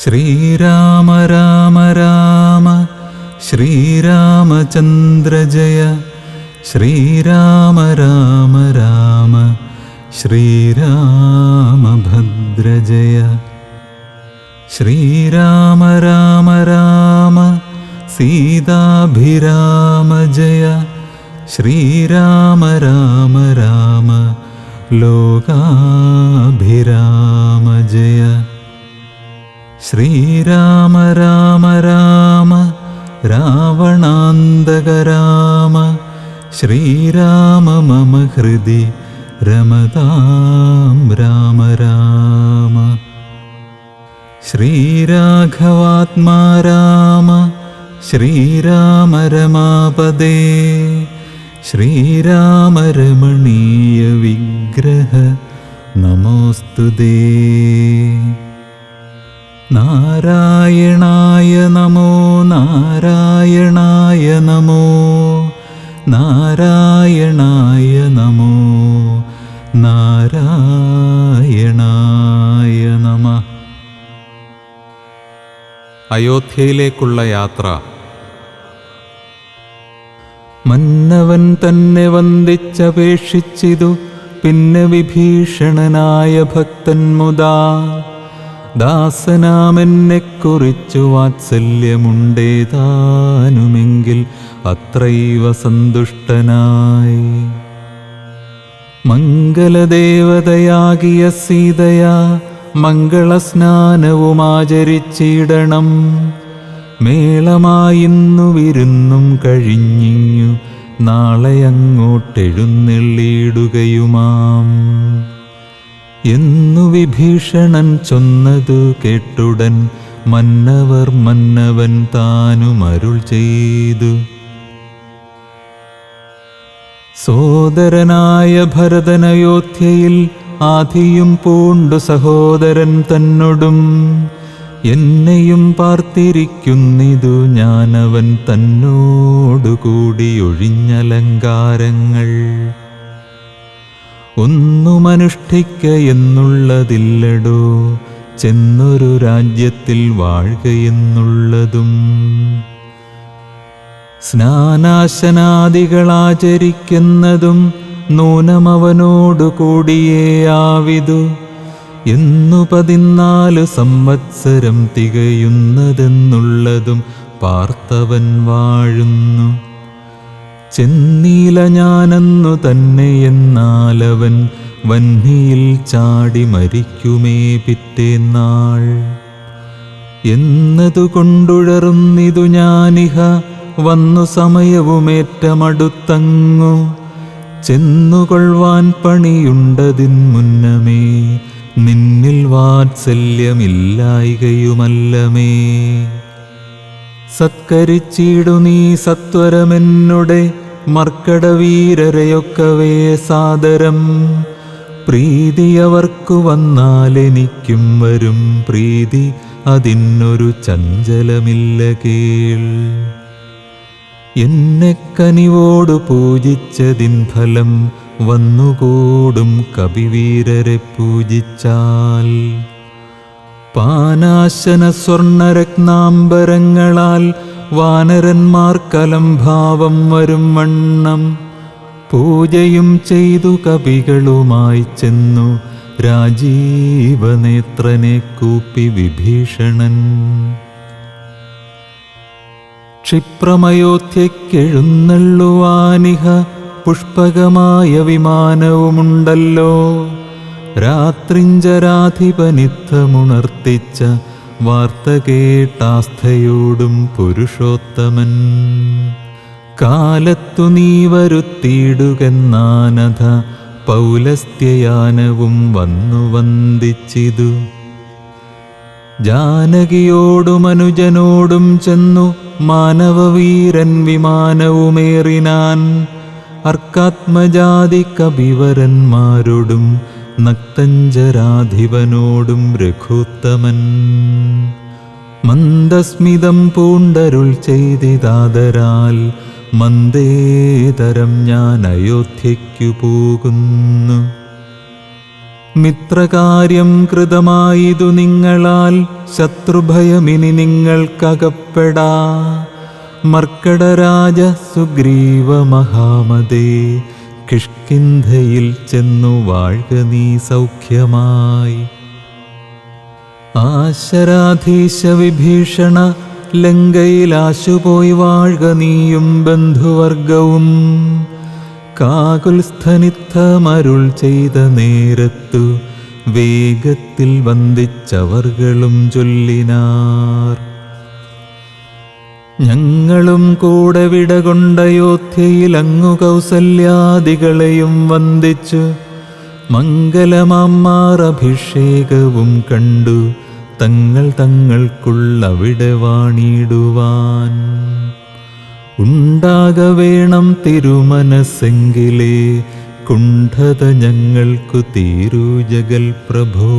ശ്രീരാമ രാമ രാമ ശ്രീരാമചന്ദ്ര ജയ. ശ്രീരാമ രാമ രാമ ശ്രീരാമഭദ്ര ജയ. ശ്രീരാമ രാമ രാമ സീതാഭിരാമ ജയ. ശ്രീരാമ രാമ രാമ ലോകാഭിരാമ ജയ. ശ്രീരാമ രാമ രാമ രാവണാന്തക രാമ. ശ്രീരാമ മമ ഹൃദി രമതാം രാമ രാമ. ശ്രീരാഘവാത്മാ രാമ. ശ്രീരാമ രമാപദേ. ശ്രീരാമ രമണീയ വിഗ്രഹ നമോസ്തുതേ. നാരായണായ നമോ നാരായണായ നമോ നാരായണായ നമോ നാരായണായ നമഃ. അയോധ്യയിലേക്കുള്ള യാത്ര. മന്നവൻ തന്നെ വന്ദിച്ചപേക്ഷിച്ചിതു പിന്നെ വിഭീഷണനായ ഭക്തൻ മുതാ. ദാസനാമെന്നെക്കുറിച്ചു വാത്സല്യമുണ്ടേതാനുമെങ്കിൽ അത്രൈവ സന്തുഷ്ടനായി. മംഗളദേവതയാകിയ സീതയാ മംഗളസ്നാനവുമാചരിച്ചിടണം. മേളമായിന്നു വിരുന്നും കഴിഞ്ഞിങ്ങു നാളെ അങ്ങോട്ടെഴുന്നള്ളിയിടുകയുമാം എന്നു വിഭീഷണൻ ചൊന്നതു കേട്ടുടൻ മന്നവൻ താനും അരുൾ ചെയ്തു. സോദരനായ ഭരതനയോധ്യയിൽ ആധിയും പൂണ്ടു സഹോദരൻ തന്നോടും എന്നെയും പാർത്തിരിക്കുന്നിതു ഞാനവൻ തന്നോടുകൂടി ഒഴിഞ്ഞലങ്കാരങ്ങൾ ഒന്നുമനുഷ്ഠിക്ക എന്നുള്ളതില്ലടോ. ചെന്നൊരു രാജ്യത്തിൽ വാഴുകയെന്നുള്ളതും. സ്നാനാശനാദികളാചരിക്കുന്നതും നൂനമവനോടു കൂടിയേയാവിതു എന്നു 14 സംവത്സരം തികയുന്നതെന്നുള്ളതും പാർത്തവൻ വാഴുന്നു. ചെന്നീല ഞാനെന്നു തന്നെ എന്നാലവൻ വഹ്നിയിൽ ചാടി മരിക്കുമേ പിറ്റേന്നാൾ എന്നതുകൊണ്ടുഴറുന്നിതു ഞാനിഹ വന്നു സമയവുമേറ്റമടുത്തങ്ങു. ചെന്നുകൊള്ളുവാൻ പണിയുണ്ടതിൻ മുന്നമേ നിന്നിൽ വാത്സല്യമില്ലായികയുമല്ലമേ. സത്കരിച്ചിടു നീ സത്വരമെന്നുടെ മർക്കടവീരരെയൊക്കവേ സാദരം. പ്രീതിയവർക്കു വന്നാലെനിക്കും വരും പ്രീതി, അതിനൊരു ചഞ്ചലമില്ല കേൾ. എന്നെ കനിവോടു പൂജിച്ചതിൻ ഫലം വന്നുകൂടും കപിവീരരെ പൂജിച്ചാൽ. പാനാശന സ്വർണരത്നാംബരങ്ങളാൽ വാനരന്മാർക്കലംഭാവം വരും വണ്ണം പൂജയും ചെയ്തു കപികളുമായി ചെന്നു രാജീവനേത്രനെ കൂപ്പി വിഭീഷണൻ. ക്ഷിപ്രമയോധ്യക്കെഴുന്നള്ളുവാനിഹ പുഷ്പകമായ വിമാനവുമുണ്ടല്ലോ. രാത്രിഞ്ചരാധിപനിത്തമുണർത്തിച്ച വാർത്ത കേട്ടാസ്ഥയോടും പുരുഷോത്തമൻ. കാലത്തു നീ വരുത്തിയിടുകെന്നാനഥ പൗലസ്ത്യയാനവും വന്നു വന്ദിച്ചിതു. ജാനകിയോടും അനുജനോടും ചെന്നു മാനവവീരൻ വിമാനവുമേറിനാൻ. അർക്കാത്മജാതി കപിവരന്മാരോടും നക്തഞ്ചരാധിപനോടും രഘുത്തമൻ. മന്ദസ്മിതം പൂണ്ടരുൾ ചെയ്തിതാദരാൽ മന്ദേതരം ഞാൻ അയോധ്യയ്ക്കു പോകുന്നു. മിത്രകാര്യം കൃതമായതു നിങ്ങളാൽ ശത്രുഭയമിനി നിങ്ങൾക്കകപ്പെടാ. മർക്കടരാജ സുഗ്രീവ മഹാമതേ, കിഷ്കിന്ധയിൽ ചെന്നു വാഴ്ക നീ സൗഖ്യമായി. ആശരാധീശ വിഭീഷണ, ലങ്കയിലാശുപോയി വാഴ്ക നീയും ബന്ധുവർഗവും. കാകുൽസ്ഥനിത്തമരുൾ ചെയ്ത നേരത്തു വേഗത്തിൽ വന്ദിച്ചവർകളും ചൊല്ലിനാർ. ഞങ്ങളും കൂടെ വിടകൊണ്ടയോധ്യയിലങ്ങു കൗസല്യാദികളെയും വന്ദിച്ചു മംഗലമാർ അഭിഷേകവും കണ്ടു തങ്ങൾ തങ്ങൾക്കുള്ളവിടെ വാണിടുവാൻ. ഉണ്ടാകവേണം തിരുമനസ്സെങ്കിലേ കുണ്ഠത ഞങ്ങൾക്കു തീരൂ ജഗൽ പ്രഭോ.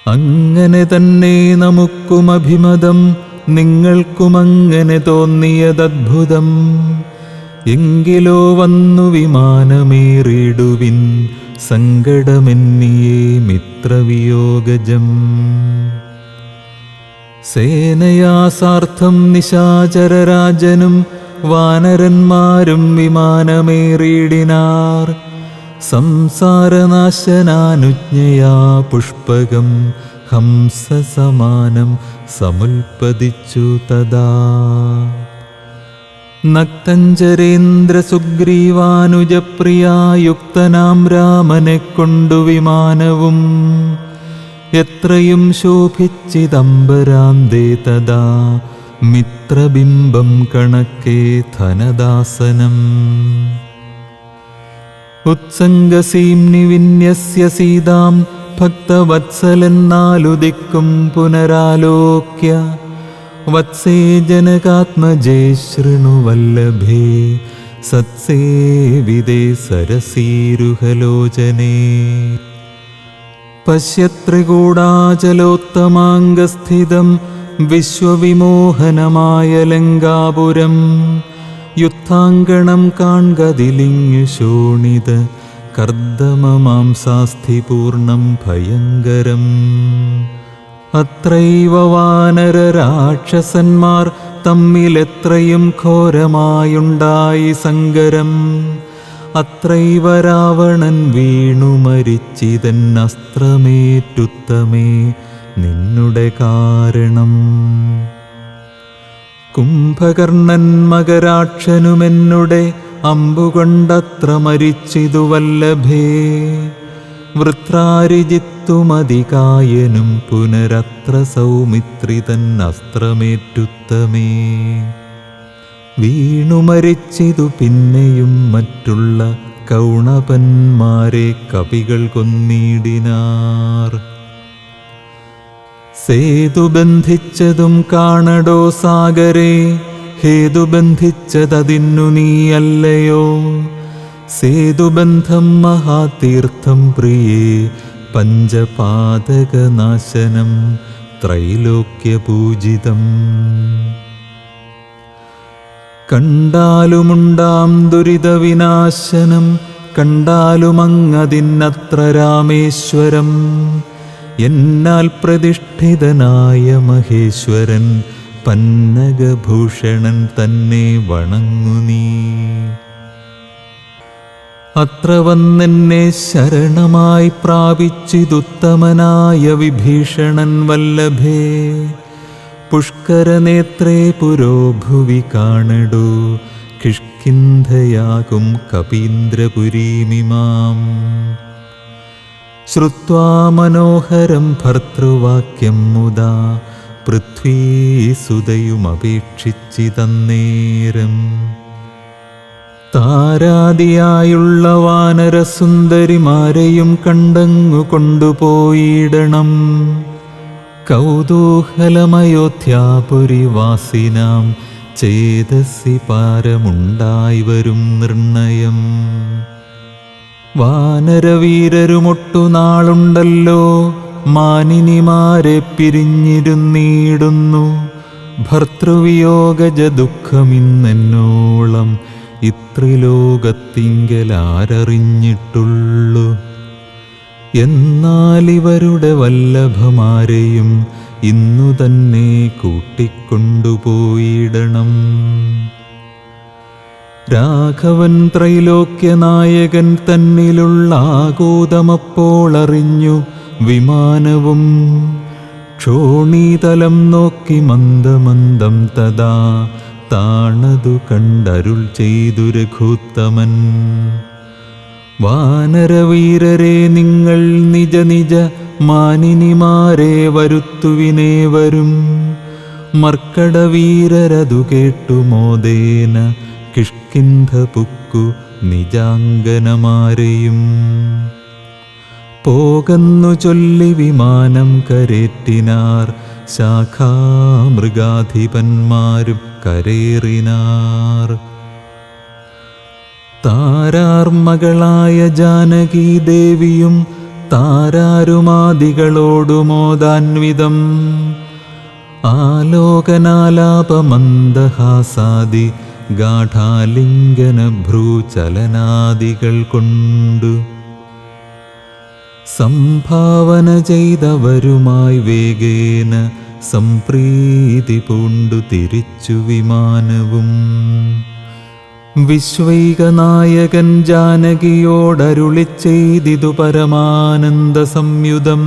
അങ്ങനെ തന്നെ നമുക്കും അഭിമതം, നിങ്ങൾക്കുമങ്ങനെ തോന്നിയതദ്ഭുതം. എങ്കിലോ വന്നു വിമാനമേറിടുവിൻ, സങ്കടമെന്നിയേ മിത്രവിയോഗജം. സേനയാസാർത്ഥം നിശാചരരാജനും വാനരന്മാരും വിമാനമേറിയിടിനാർ. സംസാരനാശനാനുജ്ഞയാ പുഷ്പകം ഹംസസമാനം സമുൽപ്പതിച്ചു തദാ. നക്തഞ്ചരേന്ദ്ര സുഗ്രീവാനുജപ്രിയായുക്തനാം രാമനെ കൊണ്ടു വിമാനവും എത്രയും ശോഭിച്ചിതംബരാന്തേ തദാ. മിത്രബിംബം കണക്കേ ധനദാസനം. ഉത്സംഗസീംനി വിന്യസ്യ സീതാം ഭക്തവത്സലെന്നാലു ദിക്കും പുനരാലോക്യ. വത്സേ ജനകാത്മജേ ശൃണു വല്ലഭേ, സത്സേവിതേ സരസീരുഹലോചനേ. പശ്യത്രികൂടാചലോത്തമാംഗസ്ഥിതം വിശ്വവിമോഹനമായ ലങ്കാപുരം. യുദ്ധാങ്കണം കാൺകതിലിങ്ങു ശോണിത കർദ്ദമമാംസാസ്ഥിപൂർണം ഭയങ്കരം. അത്രൈവ വാനരരാക്ഷസന്മാർ തമ്മിലെത്രയും ഘോരമായുണ്ടായി സങ്കരം. അത്രൈവ രാവണൻ വീണു മരിച്ചിതന്നസ്ത്രമേറ്റുത്തമേ നിന്നുടെ കാരണം. കുംഭകർണൻ മകരാക്ഷനുമെന്നുടെ അമ്പുകൊണ്ടത്ര മരിച്ചിതു വല്ലഭേ. വൃത്രാരിജിത്തുമതികായനും പുനരത്ര സൗമിത്രിതൻ അസ്ത്രമേറ്റുത്തമേ. വീണു മരിച്ചിതു പിന്നെയും മറ്റുള്ള കൗണപന്മാരെ കപികൾ കൊന്നിടിനാർ. സേതുബന്ധിച്ചതും കാണടോ സാഗരേ, ഹേതുബന്ധിച്ചതതിന്നു നീയല്ലയോ. സേതുബന്ധം മഹാതീർത്ഥം പ്രിയേ, പഞ്ചപാതകനാശനം ത്രൈലോക്യപൂജിതം. കണ്ടാലുമുണ്ടാം ദുരിതവിനാശനം, കണ്ടാലുമങ്ങതിന്നത്ര രാമേശ്വരം. എന്നാൽ പ്രതിഷ്ഠിതനായ മഹേശ്വരൻ പന്നഗഭൂഷണൻ തന്നെ വണങ്ങു നീ. അത്ര വന്നെന്നെ ശരണമായി പ്രാപിച്ചിതുത്തമനായ വിഭീഷണൻ വല്ലഭേ. പുഷ്കരനേത്രേ പുരോഭുവി കാണടോ, കിഷ്കിന്ധയാകും കപീന്ദ്രപുരീമിമാം. ശ്രുത്വാ മനോഹരം ഭർതൃവാക്യം മുദാ, പൃഥ്വീസുതയുമപേക്ഷിച്ചിതന്നേരം. താരാദിയായുള്ള വാനരസുന്ദരിമാരെയും കണ്ടങ്ങു കൊണ്ടുപോയിടണം. കൗതൂഹലമയോധ്യാപുരിവാസിനാം ചേതസി പാരമുണ്ടായി വരും നിർണയം. വാനരവീരരുമൊട്ടു നാളുണ്ടല്ലോ മാനിനിമാരെ പിരിഞ്ഞിരുന്നിടുന്നു. ഭർതൃവിയോഗജ ദുഃഖമിന്നെന്നോളം ഇത്രിലോകത്തിങ്കലാരറിഞ്ഞിട്ടുള്ളു. എന്നാൽ ഇവരുടെ വല്ലഭമാരെയും ഇന്നു തന്നെ കൂട്ടിക്കൊണ്ടുപോയിടണം. രാഘവൻ ത്രൈലോക്യനായകൻ തന്നിലുള്ള ആകൂതമപ്പോൾ അറിഞ്ഞു വിമാനവും. ക്ഷോണീതലം നോക്കി മന്ദമന്ദം തഥാ താണതു കണ്ടരുൾ ചെയ്തു രഘുത്തമൻ. വാനരവീരരെ, നിങ്ങൾ നിജ നിജ മാനിനിമാരെ വരുത്തുവിനേവരും. മർക്കടവീരരതു കേട്ടു മോദേന കിഷ്കിന്ധ പുക്കു നിജാംഗനമാരെയും. പോകന്നു ചൊല്ലി വിമാനം കരേറ്റിനാർ, ശാഖാമൃഗാധിപന്മാരും കരേറിനാർ. താരാർ മകളായ ജാനകീ ദേവിയും താരാരുമാദികളോടുമോദാൻവിതം. ആലോകനാലാപമന്ദഹാസാദി ഗാഠാലിംഗന ഭ്രൂചലനാദികൾ കൊണ്ടു സംഭാവന ചെയ്തവരുമായി വേഗേന സംപ്രീതി പൂണ്ടു തിരിച്ചു വിമാനവും. വിശ്വൈകനായകൻ ജാനകിയോടരുളി ചെയ്തിതു പരമാനന്ദ സംയുതം.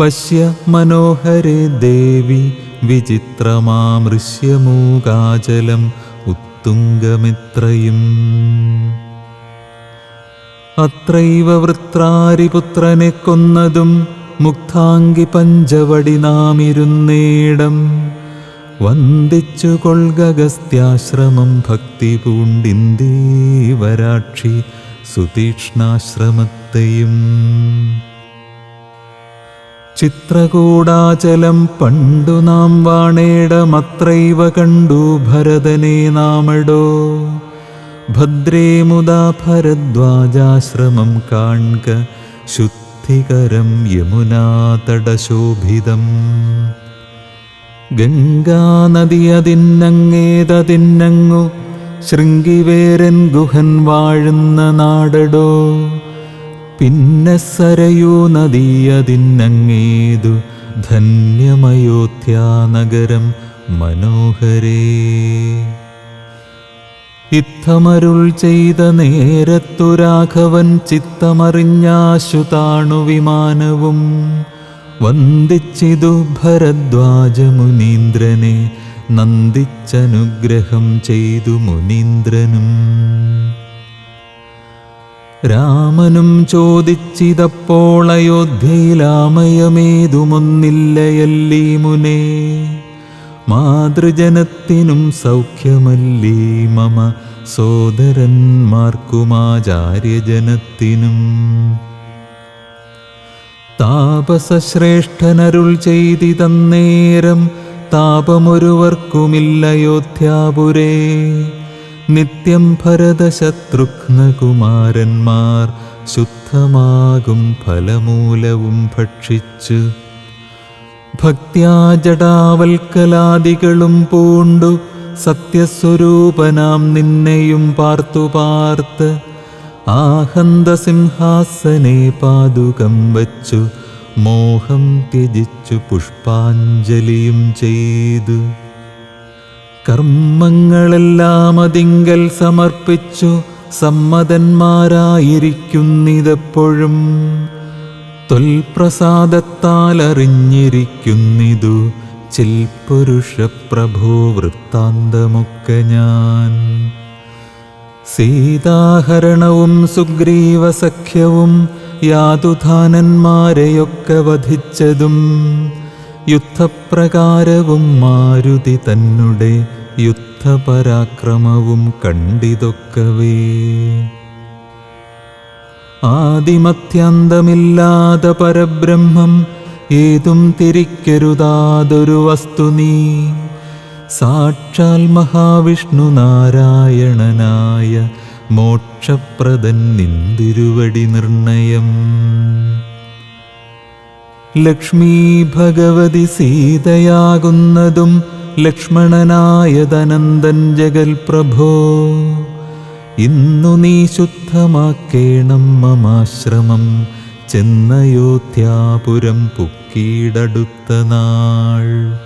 പശ്യ മനോഹരേ ദേവി വിചിത്രമാമൃശ്യമൂകാചലം ഉത്തുംഗമിത്രയും. അത്രൈവ വൃത്രാരിപുത്രനെ കൊന്നതും മുക്താംഗി പഞ്ചവടി നാമിരുന്നേടം. വന്ദിച്ചു കൊൾഗസ്ത്യാശ്രമം ഭക്തി പൂണ്ടിന്ദീവരാക്ഷി സുതീക്ഷ്ണാശ്രമത്തെയും. ചിത്രകൂടാചലം പണ്ടു നാം വാണേടമത്രൈവ കണ്ടു ഭരതനെ നാമടോ. ഭദ്രേ മുദാ ഭരദ്വാജാശ്രമം കാൺക ശുദ്ധികരം യമുനാതടശോഭിതം. ഗംഗാനദി അതിന്നങ്ങേതതിന്നങ്ങു ശൃംഗിവേരൻ ഗുഹൻ വാഴുന്ന നാടടോ. പിന്നെ സരയൂ നദി അതിന്നങ്ങേതു ധന്യമയോധ്യാനഗരം മനോഹരേ. ഇത്തമരുൾ ചെയ്ത നേരത്തു രാഘവൻ ചിത്തമറിഞ്ഞാശു താണു വിമാനവും. വന്ദിച്ചിതു ഭരദ്വാജ മുനീന്ദ്രനെ നന്ദിച്ചനുഗ്രഹം ചെയ്തു മുനീന്ദ്രനും. രാമനും ചോദിച്ചിതപ്പോൾ അയോധ്യയിലാമയമേതുമൊന്നില്ലയല്ലീ മുനേ. മാതൃജനത്തിനും സൗഖ്യമല്ലീ മമ സോദരന്മാർക്കുമാചാര്യജനത്തിനും. താപസശ്രേഷ്ഠനരുൾ ചെയ്തിതന്നേരം താപമൊരുവർക്കുമില്ലയോധ്യാപുരേ. നിത്യം ഭരതശത്രുഘ്നകുമാരന്മാർ ശുദ്ധമാകും ഫലമൂലവും ഭക്ഷിച്ചു. ഭക്ത്യാ ജടാവൽക്കലാദികളും പൂണ്ടു സത്യസ്വരൂപനാം നിന്നെയും പാർത്തു പാർത്ത്. ആഹന്തസിംഹാസനെ പാദുകം വച്ചു മോഹം ത്യജിച്ചു പുഷ്പാഞ്ജലിയും ചെയ്തു. കർമ്മങ്ങളെല്ലാം അതിങ്കൽ സമർപ്പിച്ചു സമ്മതന്മാരായിരിക്കുന്നിതെപ്പോഴും. ത്വൽപ്രസാദത്താൽ അറിഞ്ഞിരിക്കുന്നിതു ചിൽപുരുഷപ്രഭോ വൃത്താന്തമൊക്കെ ഞാൻ. സീതാഹരണവും സുഗ്രീവസഖ്യവും യാതുധാനന്മാരെയൊക്കെ വധിച്ചതും. യുദ്ധപ്രകാരവും മാരുതി തന്നെ യുദ്ധപരാക്രമവും കണ്ടിതൊക്കവേ. ആദിമധ്യാന്തമില്ലാതെ പരബ്രഹ്മം ഏതും തിരിക്കരുതാതൊരു വസ്തു നീ. സാക്ഷാൽ മഹാവിഷ്ണു നാരായണനായ മോക്ഷപ്രദൻ നിന്തിരുവടി നിർണയം. ലക്ഷ്മീ ഭഗവതി സീതയാകുന്നതും ലക്ഷ്മണനായതനന്ദൻ ജഗൽപ്രഭോ, ഇന്നു നീ ശുദ്ധമാക്കേണം മമാശ്രമം, ചെന്നയോധ്യാപുരം പുക്കീടടുത്ത നാൾ.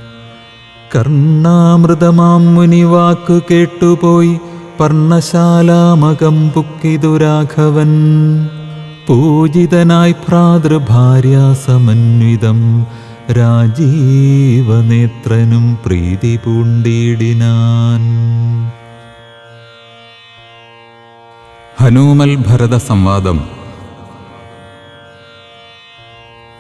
കർണാമൃതമാം മുനിവാക്കു കേട്ടുപോയി പർണശാലാമകം പുക്കിതു രാഘവൻ. പൂജിതനായി ഭ്രാതൃഭാര്യാസമന്വിതം, രാജീവനേത്രനും പ്രീതി പൂണ്ടിടിനാൻ. ഹനൂമൽ ഭരത സംവാദം.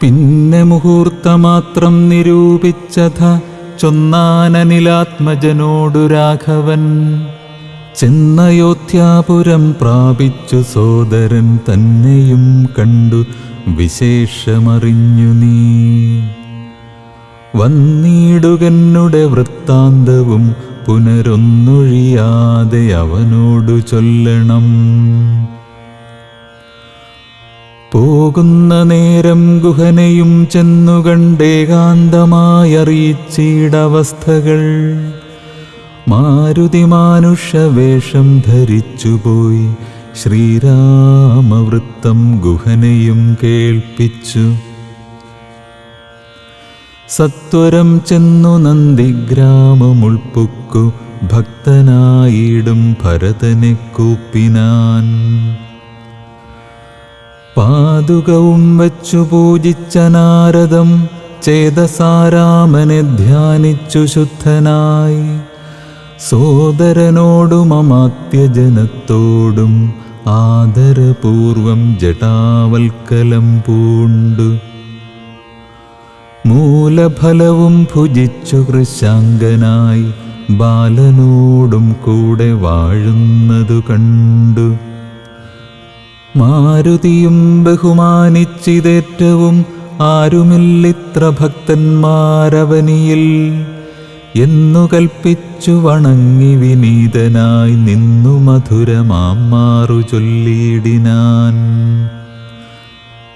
പിന്നെ മുഹൂർത്തമാത്രം നിരൂപിച്ചഥ ചൊന്നാനനിലാത്മജനോടു രാഘവൻ. ചെന്നയോധ്യാപുരം പ്രാപിച്ചു സോദരൻ തന്നെയും കണ്ടു വിശേഷമറിഞ്ഞു നീ. വന്നിടുകന്നുടെ വൃത്താന്തവും പുനരൊന്നൊഴിയാതെ അവനോടു ചൊല്ലണം. പോകുന്ന നേരം ഗുഹനെയും ചെന്നുകണ്ടേകാന്തമായറിയിച്ചിടവസ്ഥകൾ. മാരുതി മാനുഷവേഷം ധരിച്ചുപോയി ശ്രീരാമവൃത്തം ഗുഹനെയും കേൾപ്പിച്ചു. സത്വരം ചെന്നു നന്ദിഗ്രാമമുൾപ്പുക്കു ഭക്തനായിടും ഭരതനെ കൂപ്പിനാൻ. പാതുകവും വച്ചു പൂജിച്ച നാരദം ചേതസാരാമനെ ധ്യാനിച്ചു ശുദ്ധനായി. സോദരനോടും അമാത്യജനത്തോടും ആദരപൂർവം ജടാവൽക്കലം പൂണ്ടു. മൂലഫലവും ഭുജിച്ചു കൃശാങ്കനായി ബാലനോടും കൂടെ വാഴുന്നതു കണ്ടു. മാരുതിയും ബഹുമാനിച്ചിതേറ്റവും ആരുമില്ലിത്ര ഭക്തന്മാരവനിയിൽ എന്നു കൽപ്പിച്ചു വണങ്ങി വിനീതനായി നിന്നു മധുരമാറു ചൊല്ലിയിടിനാൻ.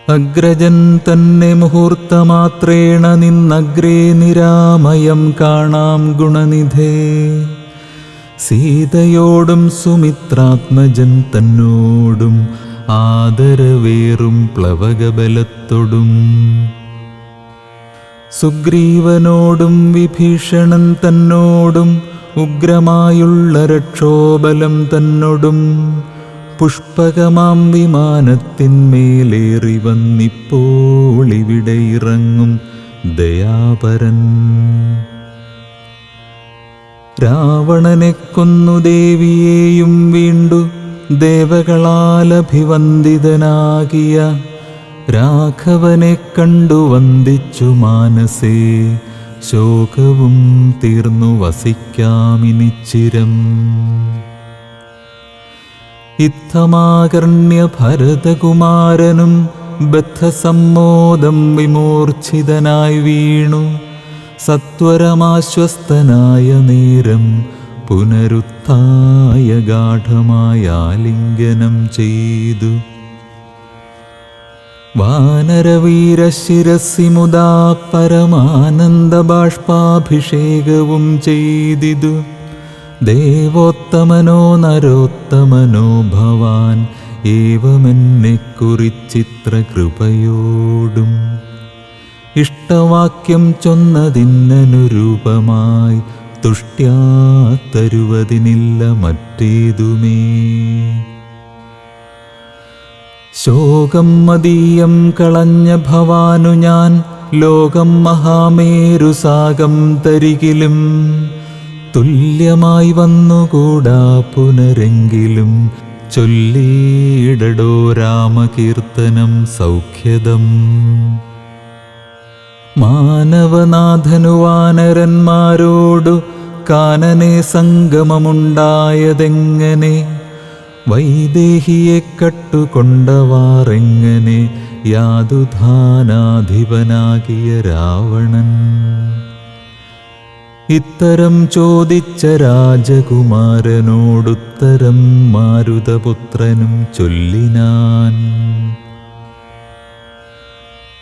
അഗ്രജൻ തന്നെ മുഹൂർത്തമാത്രേണ നിന്നഗ്രേ നിരാമയം കാണാം ഗുണനിധേ. സീതയോടും സുമിത്രാത്മജൻ തന്നോടും ആദരവേറും പ്ലവകബലത്തൊടും. സുഗ്രീവനോടും വിഭീഷണൻ തന്നോടും ഉഗ്രമായുള്ള രക്ഷോബലം തന്നോടും. പുഷ്പകമാം വിമാനത്തിന്മേലേറി വന്നിപ്പോളിവിടെ ഇറങ്ങും ദയാപരൻ. രാവണനെ കൊന്നു ദേവിയെയും വീണ്ടു ദേവകളാലഭിവന്ദിതനാകിയ രാഘവനെ കണ്ടു വന്ദിച്ചു മാനസേ. ശോകവും തീർന്നു വസിക്കാമിനിച്ചിരം. ഇത്തമാകർണ്യ ഭരതകുമാരനും ബദ്ധസമ്മോദം വിമൂർച്ഛിതനായി വീണു. സത്വരമാശ്വസ്തനായ നേരം പുനരുത്ഥായ ഗാഠമായ ആലിംഗനം ചെയ്തു. വാനരവീരശിരസി മുദാ പരമാനന്ദബാഷ്പാഭിഷേകവും ചെയ്തിതു. ദേവോത്തമനോ നരോത്തമനോ ഭവാൻ ഏവമെന്നെക്കുറിച്ചിത്ര കൃപയോടും. ഇഷ്ടവാക്യം ചൊന്നതിന്നനുരൂപമായി തുഷ്ട്യാ തരുവതിനില്ല മറ്റേതുമേ. ശോകം മദീയം കളഞ്ഞ ഭവാനു ഞാൻ ലോകം മഹാമേരുസാഗം തരികിലും. തുല്യമായി വന്നുകൂടാ പുനരെങ്കിലും ചൊല്ലിയിടടോ രാമകീർത്തനം സൗഖ്യദം. മാനവനാഥനു വാനരന്മാരോടു കാനനെ സംഗമമുണ്ടായതെങ്ങനെ. വൈദേഹിയെ കട്ടുകൊണ്ടവാറെങ്ങനെ യാതുധാനാധിപനാകിയ രാവണൻ. ഇത്തരം ചോദിച്ച രാജകുമാരനോടുത്തരം മാരുതപുത്രനും ചൊല്ലിനാൻ.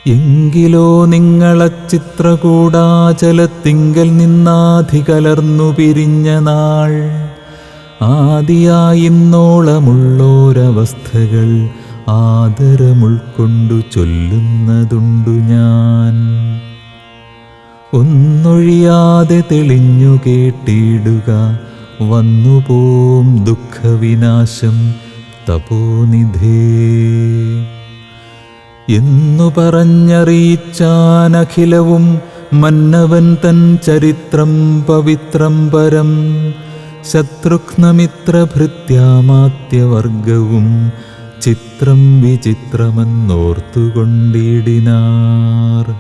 എങ്കിലോ നിങ്ങളച്ചിത്രകൂടാചലത്തിങ്കൽ നിന്നാധികലർന്നു പിരിഞ്ഞ നാൾ ആദിയായിന്നോളമുള്ളോരവസ്ഥകൾ ആദരമുൾക്കൊണ്ടു ചൊല്ലുന്നതുണ്ടു ഞാൻ. ഒന്നൊഴിയാതെ തെളിഞ്ഞു കേട്ടിടുക വന്നുപോം ദുഃഖവിനാശം തപോനിധേ എന്നു പറഞ്ഞറിയിച്ചാനഖിലവും മന്നവൻ തൻ ചരിത്രം പവിത്രം പരം. ശത്രുഘ്നമിത്രഭൃത്യാമാത്യവർഗവും ചിത്രം വിചിത്രമെന്നോർത്തുകൊണ്ടിടിനാർ.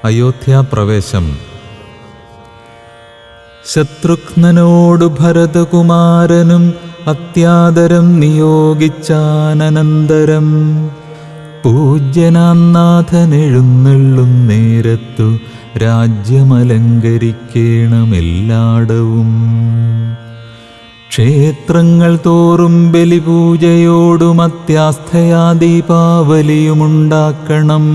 അയോധ്യാപ്രവേശം. ശത്രുഘ്നനോടു ഭരതകുമാരനും അത്യാദരം നിയോഗിച്ചാനന്തരം പൂജ്യനാഥനെഴുന്നള്ളും നേരത്തു രാജ്യമലങ്കരിക്കേണമെല്ലാടവും. ക്ഷേത്രങ്ങൾ തോറും ബലിപൂജയോടും അത്യാസ്ഥയാ ദീപാവലിയുമുണ്ടാക്കണം.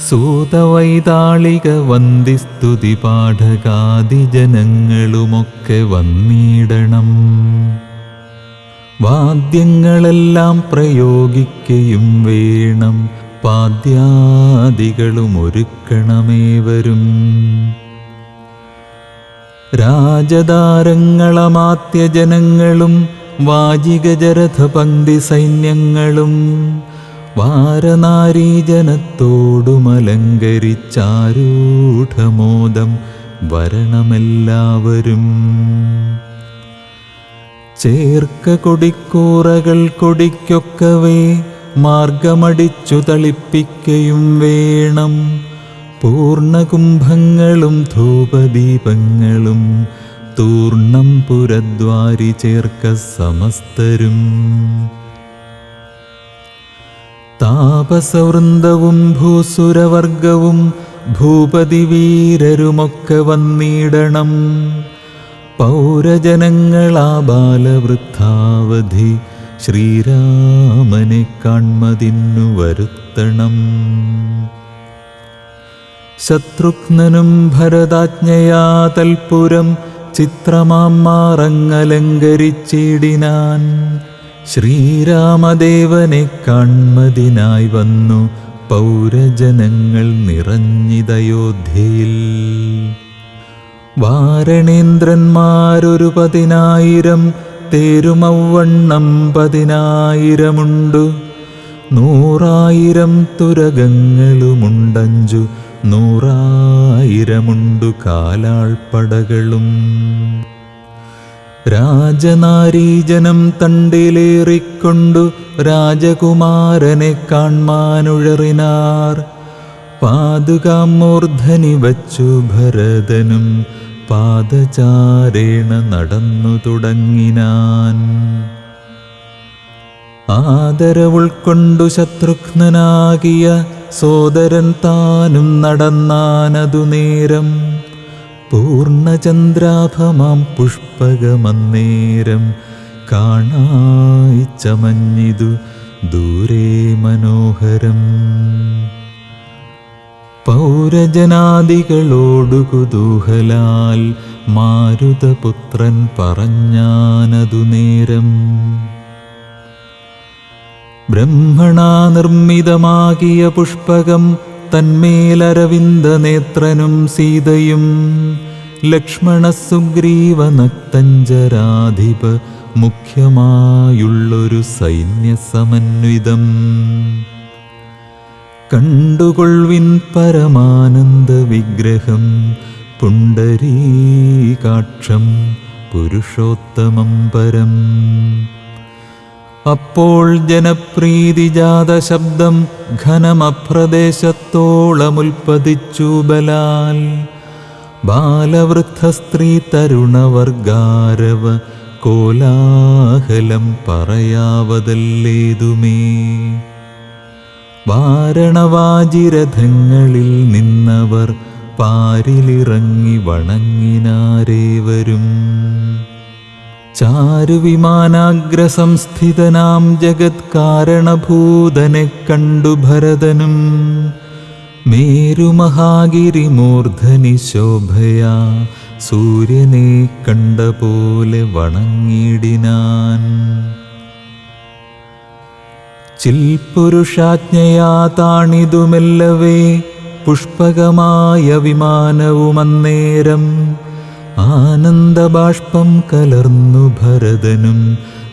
സൂതവൈതാളിക വന്ദിസ്തുതി പാഠകാദി ജനങ്ങളുമൊക്കെ വന്നിടണം. വാദ്യങ്ങളെല്ലാം പ്രയോഗിക്കയും വേണം, പാദ്യാദികളും ഒരുക്കണമേവരും. രാജദാരങ്ങളമാത്യ ജനങ്ങളും വാജികജരഥ പങ്ക്തി സൈന്യങ്ങളും വാരനാരീജനത്തോടുമലങ്കരിച്ചാരൂഢമോദം വരണമെല്ലാവരും. ചേർക്ക കൊടിക്കൂറകൾ കൊടിക്കൊക്കവേ മാർഗമടിച്ചു തളിപ്പിക്കയും വേണം. പൂർണ്ണകുംഭങ്ങളും ധൂപദീപങ്ങളും തൂർണം പുരദ്വാരി ചേർക്ക സമസ്തരും. താപസവൃന്ദവും ഭൂസുരവർഗവും ഭൂപതി വീരരുമൊക്കെ വന്നിടണം. പൗരജനങ്ങളാ ബാലവൃദ്ധാവധി ശ്രീരാമനെ കാൺമതിന്നു വരുത്തണം. ശത്രുഘ്നനും ഭരതാജ്ഞയാ തൽപുരം ചിത്രമാം മാറങ്ങലങ്കരിച്ചിടിനാൻ. ശ്രീരാമദേവനെ കാൺമതിനായി വന്നു പൗരജനങ്ങൾ നിറഞ്ഞിതയോധ്യയിൽ. വാരണേന്ദ്രന്മാരൊരു 10,000 തേരുമവണ്ണം 10,000 100,000 തുരകങ്ങളുമുണ്ടഞ്ചു 100,000 കാലാൾപ്പടകളും. രാജനാരീജനം തണ്ടിലേറിക്കൊണ്ടു രാജകുമാരനെ കാൺമാനുഴറിനാർ. പാതുകാം മൂർധനി വച്ചു ഭരതനും പാദചാരേണ നടന്നു തുടങ്ങിനാൻ. ആദരവുൾക്കൊണ്ടു ശത്രുഘ്നനാകിയ സോദരൻ താനും നടന്നാനതു നേരം. പൂർണ്ണചന്ദ്രാഭമാം പുഷ്പകമന്നേരം കാണായി ചമഞ്ഞിതു ദൂരെ മനോഹരം. പൗരജനാദികളോടു കുതൂഹലാൽ മാരുതപുത്രൻ പറഞ്ഞാനതു നേരം. ബ്രഹ്മണാ നിർമ്മിതമാകിയ പുഷ്പകം തന്മേലരവിന്ദനേത്രനും സീതയും ലക്ഷ്മണസുഗ്രീവനക്തഞ്ചരാധിപ മുഖ്യമായുള്ളൊരു സൈന്യസമന്വിതം. കണ്ടുകൊൾവിൻ പരമാനന്ദ വിഗ്രഹം പുണ്ടരീകാക്ഷം പുരുഷോത്തമം പരം. അപ്പോൾ ജനപ്രീതിജാത ശബ്ദം ഘനമപ്രദേശത്തോളമുൽപ്പതിച്ചു ബലാൽ. ബാലവൃദ്ധ സ്ത്രീ തരുണവർഗാരവ കോലാഹലം പറയാവതല്ലേതുമേ. വാരണവാജിരഥങ്ങളിൽ നിന്നവർ പാരിലിറങ്ങി വണങ്ങിനാരേവരും. ചാരുവിമാനാഗ്രസംസ്ഥിതനാം ജഗത്കാരണഭൂതനെ കണ്ടു ഭരതനും മേരുമഹാഗിരിമൂർധനി ശോഭയാ സൂര്യനെ കണ്ട പോലെ വണങ്ങിടിനാൻ. ചിൽപുരുഷാജ്ഞയാ താണിതുമെല്ലവേ പുഷ്പകമായ വിമാനവുമന്നേരം ആനന്ദബാഷ്പം കലർന്നു ഭരതനും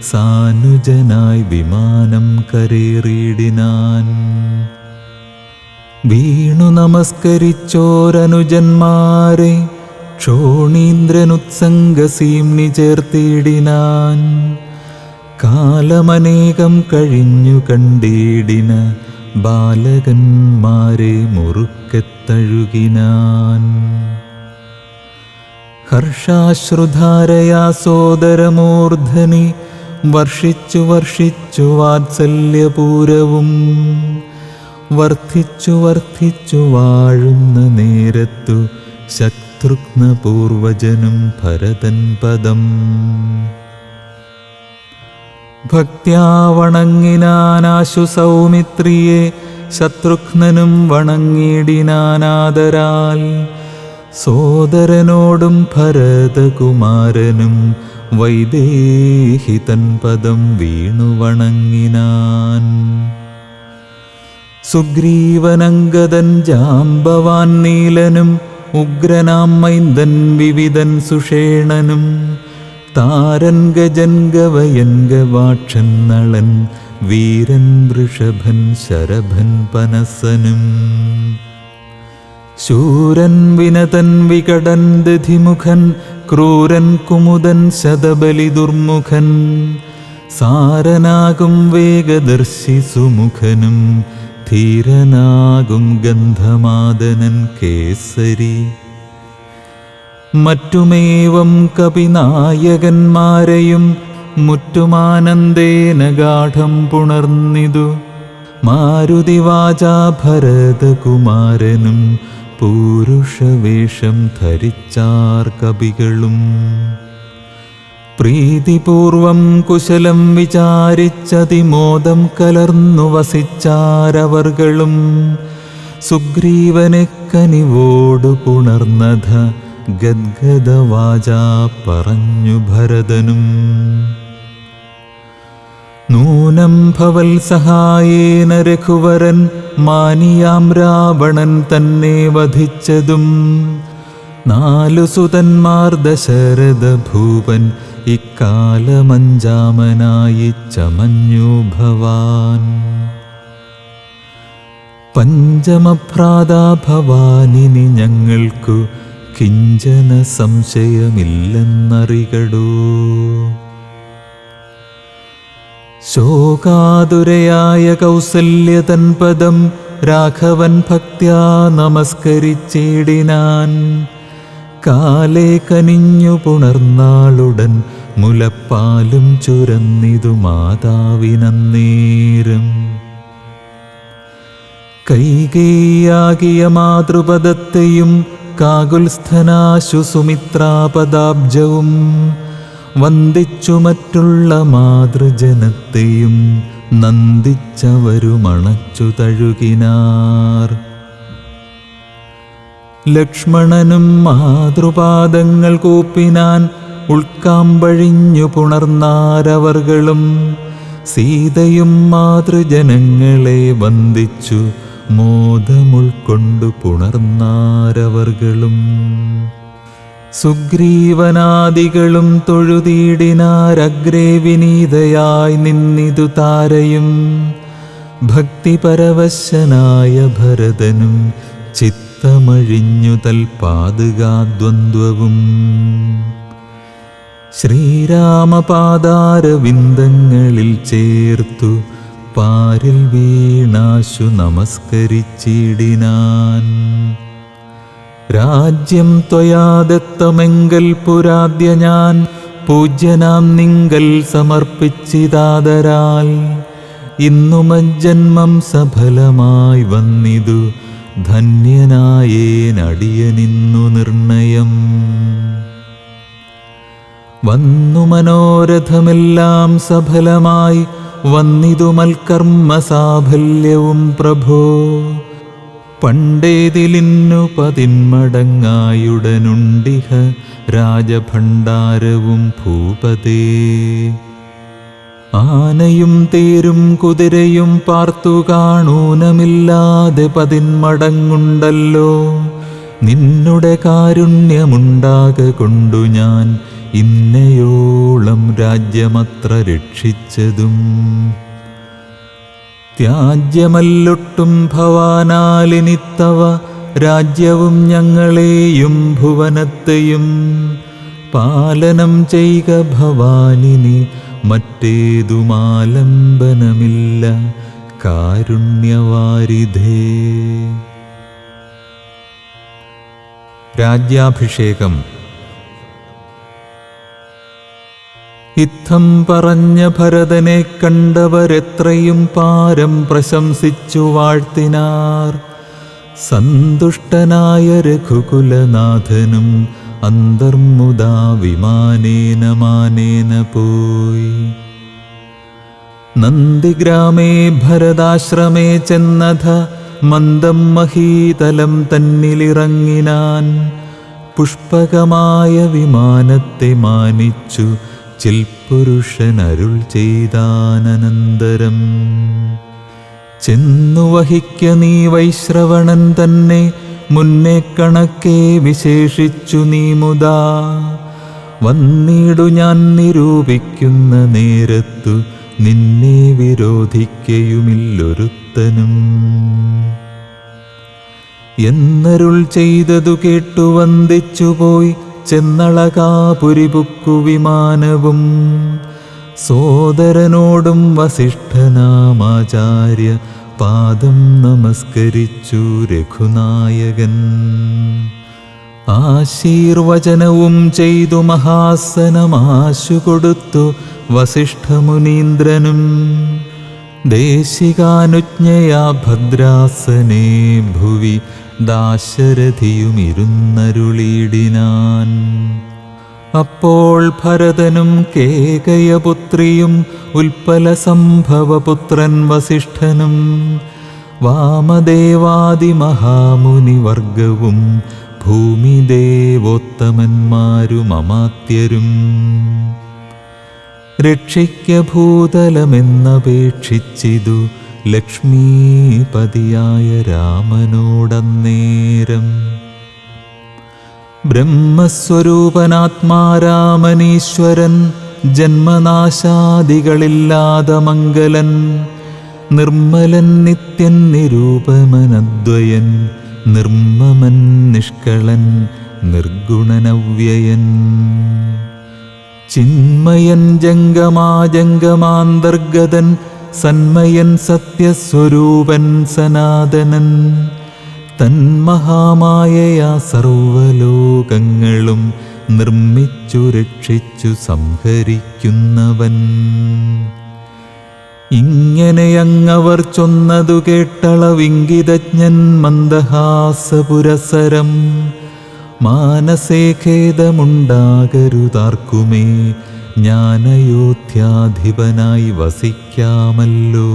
സാനുജനായി വിമാനം കരേറിയിടിനാൻ. വീണു നമസ്കരിച്ചോരനുജന്മാരെ ക്ഷോണീന്ദ്രനുത്സംഗസീംനി ചേർത്തിടിനാൻ. കാലമനേകം കഴിഞ്ഞു കണ്ടിടിന ബാലകന്മാരെ മുറുക്കെത്തഴുകിനാൻ. ഹർഷാശ്രുധാരയാ സോദരമൂർധനി വർഷിച്ചു വർഷിച്ചു വാത്സല്യപൂരവും വർദ്ധിച്ചു വർദ്ധിച്ചു വാഴുന്ന നേരത്തു ശത്രുഘ്നപൂർവജനും ഭരതൻ പദം ഭക്ത്യാ വണങ്ങിനാനാശു സൗമിത്രിയെ ശത്രുഘ്നനും വണങ്ങിടിനാനാദരാൽ. സോദരനോടും ഭരതകുമാരനും വൈദേഹിതൻ പദം വീണു വണങ്ങിനാൻ. സുഗ്രീവനങ്കദൻ ജാംബവാൻ നീലനും ഉഗ്രനാം മൈന്ദൻ വിവിധൻ സുഷേണനും താരൻ ഗജൻ ഗവയൻ ഗവാക്ഷൻ നളൻ വീരൻ വൃഷഭൻ ശരഭൻ പനസനും ശൂരൻ വിനതൻ വികടൻ ദധിമുഖൻ ക്രൂരൻ കുമുദൻ ശതബലി ദുർമുഖൻ സാരനാകും വേഗദർശി സുമുഖനും ധീരനാകും ഗന്ധമാദനൻ കേസരി. മറ്റുമേവം കപിനായകന്മാരെയും മുറ്റുമാനന്ദേന ഗാഠം പുണർന്നിതു. മാരുതിവാചാ ഭരതകുമാരനും പൂരുഷവേഷം ധരിച്ചാർ കവികളും. പ്രീതിപൂർവം കുശലം വിചാരിച്ചതിമോദം കലർന്നു വസിച്ചാരവർകളും. സുഗ്രീവനെ കനിവോടു പുണർന്നധ ഗദ്ഗദവാചാ പറഞ്ഞു ഭരതനും. നൂനം ഭവൽ സഹായേന രഘുവരൻ മാനിയാം രാവണൻ തന്നെ വധിച്ചതും. 4 സുതന്മാർ ദശരഥ ഭൂപൻ ഇക്കാലമഞ്ചാമനായി ചമഞ്ഞു ഭവാൻ. പഞ്ചമഭ്രാതാ ഭവാനിനി ഞങ്ങൾക്കു കിഞ്ചന സംശയമില്ലെന്നറികടോ. ശോകാതുരയായ കൗസല്യതൻ പദം രാഘവൻ ഭക്ത്യാ നമസ്കരിച്ചിടിനാൻ. കാലേ കനിഞ്ഞു പുണർന്നാളുടൻ മുലപ്പാലും ചുരന്നിതു മാതാവിനന്നേരം. കൈകേയിയാകിയ മാതൃപദത്തെയും കാകുൽസ്ഥനാശു സുമിത്രാപദാബ്ജവും വന്ദിച്ചു മറ്റുള്ള മാതൃജനത്തെയും നന്ദിച്ചവരുമണച്ചു തഴുകിനാർ. ലക്ഷ്മണനും മാതൃപാദങ്ങൾ കൂപ്പിനാൻ ഉൾക്കാമ്പഴിഞ്ഞു പുണർന്നാരവർകളും. സീതയും മാതൃജനങ്ങളെ വന്ദിച്ചു മോദമുൾക്കൊണ്ടു പുണർന്നാരവർകളും. സുഗ്രീവനാദികളും തൊഴുതീടിനാരഗ്രേ വിനീതയായി നിന്നിതു താരയും. ഭക്തിപരവശനായ ഭരതനും ചിത്തമഴിഞ്ഞു തൽപാതുകാദ്വന്ദ്വവും. ശ്രീരാമപാദാരവിന്ദങ്ങളിൽ ചേർത്തു പാരിൽ വീണാശു നമസ്കരിച്ചിടിനാൻ. രാജ്യം ത്വയാ ദത്തമെങ്കൽ പുരാദ്യ ഞാൻ പൂജ്യനാം നിങ്കൽ സമർപ്പിച്ചിതാദരാൽ. ഇന്നുമജ്ജന്മം സഫലമായി വന്നിതു ധന്യനായേനടിയനിന്നു നിർണയം. വന്നു മനോരഥമെല്ലാം സഫലമായി വന്നിതു മൽക്കർമ്മ സാഫല്യവും പ്രഭോ. പണ്ടേതിലിന്നു 10 മടങ്ങായുടനുണ്ടിഹ രാജഭണ്ഡാരവും ഭൂപതേ. ആനയും തേരും കുതിരയും പാർത്തു കാണൂനമില്ലാതെ 10 മടങ്ങുണ്ടല്ലോ. നിന്നുടെ കാരുണ്യമുണ്ടാക കൊണ്ടു ഞാൻ ഇന്നയോളം രാജ്യമത്ര രക്ഷിച്ചതും. ത്യാജ്യമല്ലൊട്ടും ഭവാനാലിനിത്തവ രാജ്യവും ഞങ്ങളെയും ഭുവനത്തെയും പാലനം ചെയ്ക ഭവാനിനി മറ്റേതുമാലംബനമില്ല കാരുണ്യവാരിധേ. രാജ്യാഭിഷേകം. ഇത്തം പറഞ്ഞ ഭരതനെ കണ്ടവരെത്രയും പാരം പ്രശംസിച്ചു വാഴ്ത്തിനാർ. സന്തുഷ്ടനായ രഘുകുലനാഥനും അന്തർമുദാ വിമാനേന മാനേന പോയി. നന്ദിഗ്രാമേ ഭരതാശ്രമേ ചെന്നഥ മന്ദം മഹീതലം തന്നിലിറങ്ങിനാൻ. പുഷ്പകമായ വിമാനത്തെ മാനിച്ചു ചിൽപുരുഷനരുൾ ചെയ്താനന്തരം. ചെന്നു വഹിക്ക നീ വൈശ്രവണൻ തന്നെ മുന്നേ കണക്കെ വിശേഷിച്ചു നീ മുതാ. വന്നിടു ഞാൻ നിരൂപിക്കുന്ന നേരത്തു നിന്നെ വിരോധിക്കയുമില്ലൊരുത്തനും. എന്നരുൾ ചെയ്തതു കേട്ടു വന്ദിച്ചുപോയി ചെന്നളകാപുരിപുക്കു വിമാനവും. സോദരനോടും വസിഷ്ഠനാമാചാര്യ പാദം നമസ്കരിച്ചു രഘുനായകൻ. ആശീർവചനവും ചെയ്തു മഹാസനമാശു കൊടുത്തു വസിഷ്ഠമുനീന്ദ്രനും. ദേശികാനുജ്ഞയാ ഭദ്രാസനേ ഭുവി ദാശരഥിയുമിരുന്നരുളിയിടിനാൻ. അപ്പോൾ ഭരതനും കേകയപുത്രിയും ഉൽപ്പലസംഭവപുത്രൻ വസിഷ്ഠനും വാമദേവാദിമഹാമുനിവർഗവും ഭൂമിദേവോത്തമന്മാരും അമാത്യരും രക്ഷിക്ക ഭൂതലമെന്നപേക്ഷിച്ചിതു ലക്ഷ്മീപതിയായ രാമനോടന്നേരം. ബ്രഹ്മസ്വരൂപനാത്മാരാമനീശ്വരൻ ജന്മനാശാദികളില്ലാത മംഗലൻ. നിർമ്മലൻ നിത്യൻ നിരൂപമനദ്വയൻ നിർമ്മമൻ നിഷ്കളൻ നിർഗുണനവ്യയൻ. ചിന്മയൻ ജംഗമാജംഗമാന്തർഗതൻ സന്മയൻ സത്യസ്വരൂപൻ സനാതനൻ. തന്മഹാമായയാ സർവലോകങ്ങളും നിർമ്മിച്ചു രക്ഷിച്ചു സംഹരിക്കുന്നവൻ. ഇങ്ങനെയങ്ങവർ ചൊന്നതു കേട്ടളവിംഗിതജ്ഞൻ മന്ദഹാസപുരസരം. മാനസേ ഖേദമുണ്ടാകരുതാർക്കുമേ ഞാനയോധ്യാധിപനായി വസിക്കാമല്ലോ.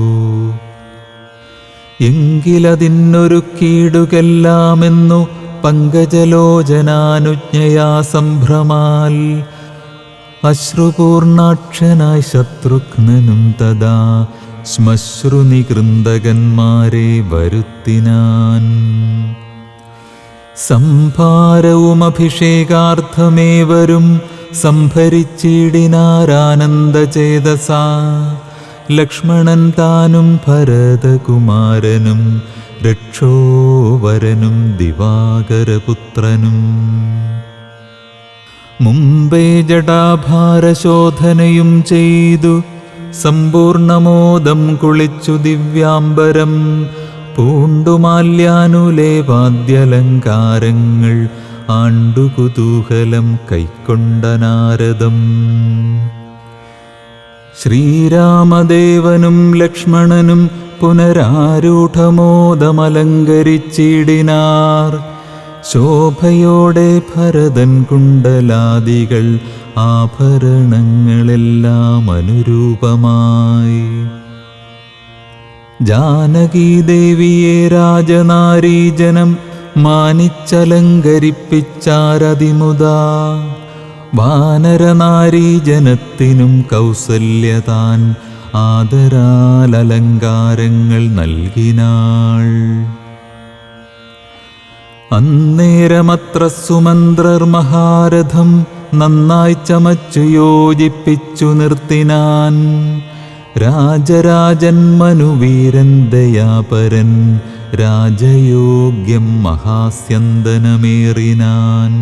എങ്കിലതിന്നൊരുക്കീടുകെല്ലാമെന്നു പങ്കജലോചനാനുജ്ഞയാ സംഭ്രമാൽ. അശ്രുപൂർണാക്ഷനായി ശത്രുഘ്നനും തഥാ ശ്മശ്രുനികൃന്ദകന്മാരെ വരുത്തിനാൻ. സംഭാരവും അഭിഷേകാർത്ഥമേവരും സംഭരിച്ചിടിനാരാനന്ദചേതസാ. ലക്ഷ്മണൻ താനും ഭരതകുമാരനും രക്ഷോവരനും ദിവാകരപുത്രനും. മുമ്പേ ജടാഭാരശോധനയും ചെയ്തു സമ്പൂർണമോദം കുളിച്ചു ദിവ്യാംബരം പൂണ്ടുമാല്യാനുലേപാദ്യലങ്കാരങ്ങൾ ആണ്ടുകുതൂഹലം കൈക്കൊണ്ട നാരദം. ശ്രീരാമദേവനും ലക്ഷ്മണനും പുനരാരൂഢമോദമലങ്കരിച്ചിടിനാർ. ശോഭയോടെ ഭരതൻ കുണ്ടലാദികൾ ആഭരണങ്ങളെല്ലാം അനുരൂപമായി. ജാനകീദേവിയെ രാജനാരീജനം മാനിച്ചലങ്കരിപ്പിച്ചാരതിമുദാ. വാനരനാരീജനത്തിനും കൗസല്യതാൻ ആദരാൽ അലങ്കാരങ്ങൾ നൽകിനാൾ. അന്നേരമത്ര സുമന്ത്രർ മഹാരഥം നന്നായി ചമച്ചു യോജിപ്പിച്ചു നിർത്തിനാൻ. രാജരാജൻ മനുവീരൻ ദയാപരൻ രാജയോഗ്യം മഹാസ്യന്തനമേറിനാൻ.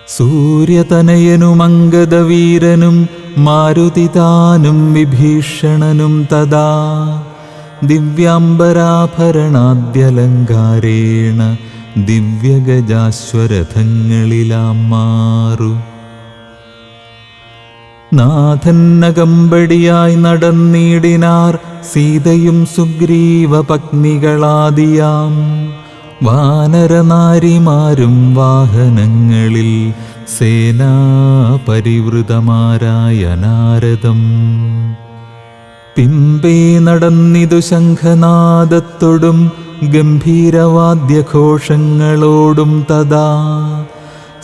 സൂര്യതനയനും അംഗദവീരനും മാരുതിതാനും വിഭീഷണനും തഥാ ദിവ്യാംബരാഭരണാദ്യലങ്കാരേണ ദിവ്യഗജാശ്വരഥങ്ങളിലാം മാറു. നാഥന്നകമ്പടിയായി നടന്നിടിനാർ സീതയും സുഗ്രീവപത്നികളാദിയാം. വാനരനാരിമാരും വാഹനങ്ങളിൽ സേനാപരിവൃതമാരായ നാരദം. പിമ്പേ നടന്നിതു ശംഖനാദത്തോടും ഗംഭീരവാദ്യഘോഷങ്ങളോടും തഥാ.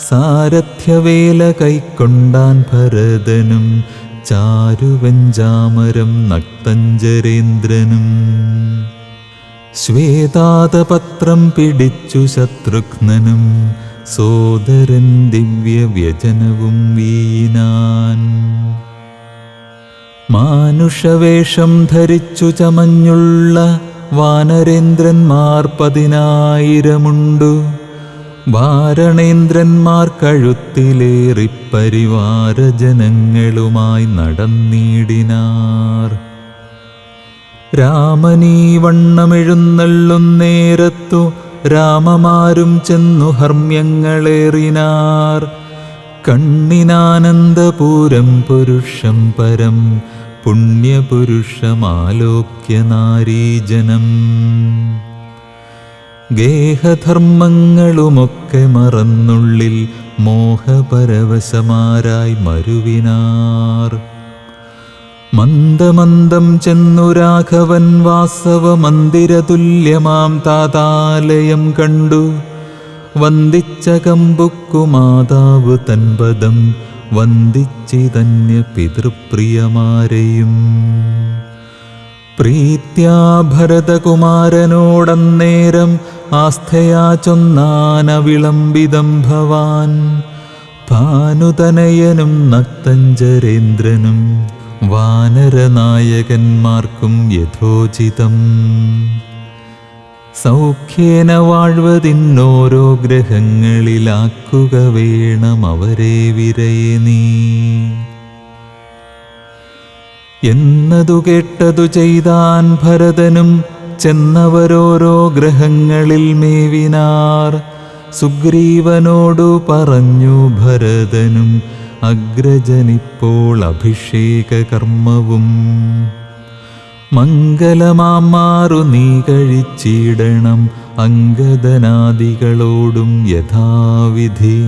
സാരഥ്യവേല കൈക്കൊണ്ടാൻ ഭരതനും ചാരുവഞ്ചാമരം നക്തഞ്ചരേന്ദ്രനും. ശ്വേതാതപത്രം പിടിച്ചു ശത്രുഘ്നനും സോദരൻ ദിവ്യവ്യജനവും വീനാൻ. മാനുഷവേഷം ധരിച്ചു ചമഞ്ഞുള്ള വാനരേന്ദ്രന്മാർ 10,000 വാരണേന്ദ്രന്മാർ കഴുത്തിലേറി പരിവാരജനങ്ങളുമായി നടന്നിടിനാർ. രാമനീ വണ്ണമെഴുന്നള്ളുന്നേരത്തു രാമമാരും ചെന്നു ഹർമ്മ്യങ്ങളേറിനാർ. കണ്ണിനാനന്ദപൂരം പുരുഷം പരം പുണ്യപുരുഷമാലോക്യ നാരീജനം. ഗേഹധർമ്മങ്ങളുമൊക്കെ മറന്നുള്ളിൽ മോഹപരവശമാരായി മരുവിനാർ. മന്ദമന്ദം ചെന്നു രാഘവൻ വാസവ മന്ദിരതുല്യമാം താതാലയം കണ്ടു. വന്ദിച്ച കമ്പുക്കു മാതാവ് തൻപദം വന്ദിച്ചിതന്യ പിതൃപ്രിയമാരെയും. പ്രീത്യാ ഭരതകുമാരനോടന്നേരം ആസ്ഥയാ ചൊന്നാനവിളംബിതം ഭവാൻ. ഭാനുതനയനും നക്തഞ്ചരേന്ദ്രനും വാനരനായകന്മാർക്കും യഥോചിതം. സൗഖ്യേന വാഴ്വതിന്നോരോ ഗ്രഹങ്ങളിലാക്കുക വേണം അവരെ വിരയെ നീ. എന്നതു കേട്ടതു ചെയ്താൻ ഭരതനും ചെന്നവരോരോ ഗ്രഹങ്ങളിൽ മേവിനാർ. സുഗ്രീവനോടു പറഞ്ഞു ഭരതനും അഗ്രജനിപ്പോൾ അഭിഷേക കർമ്മവും. മംഗലമാമാറു നീ കഴിച്ചിടണം അംഗദനാദികളോടും യഥാവിധി.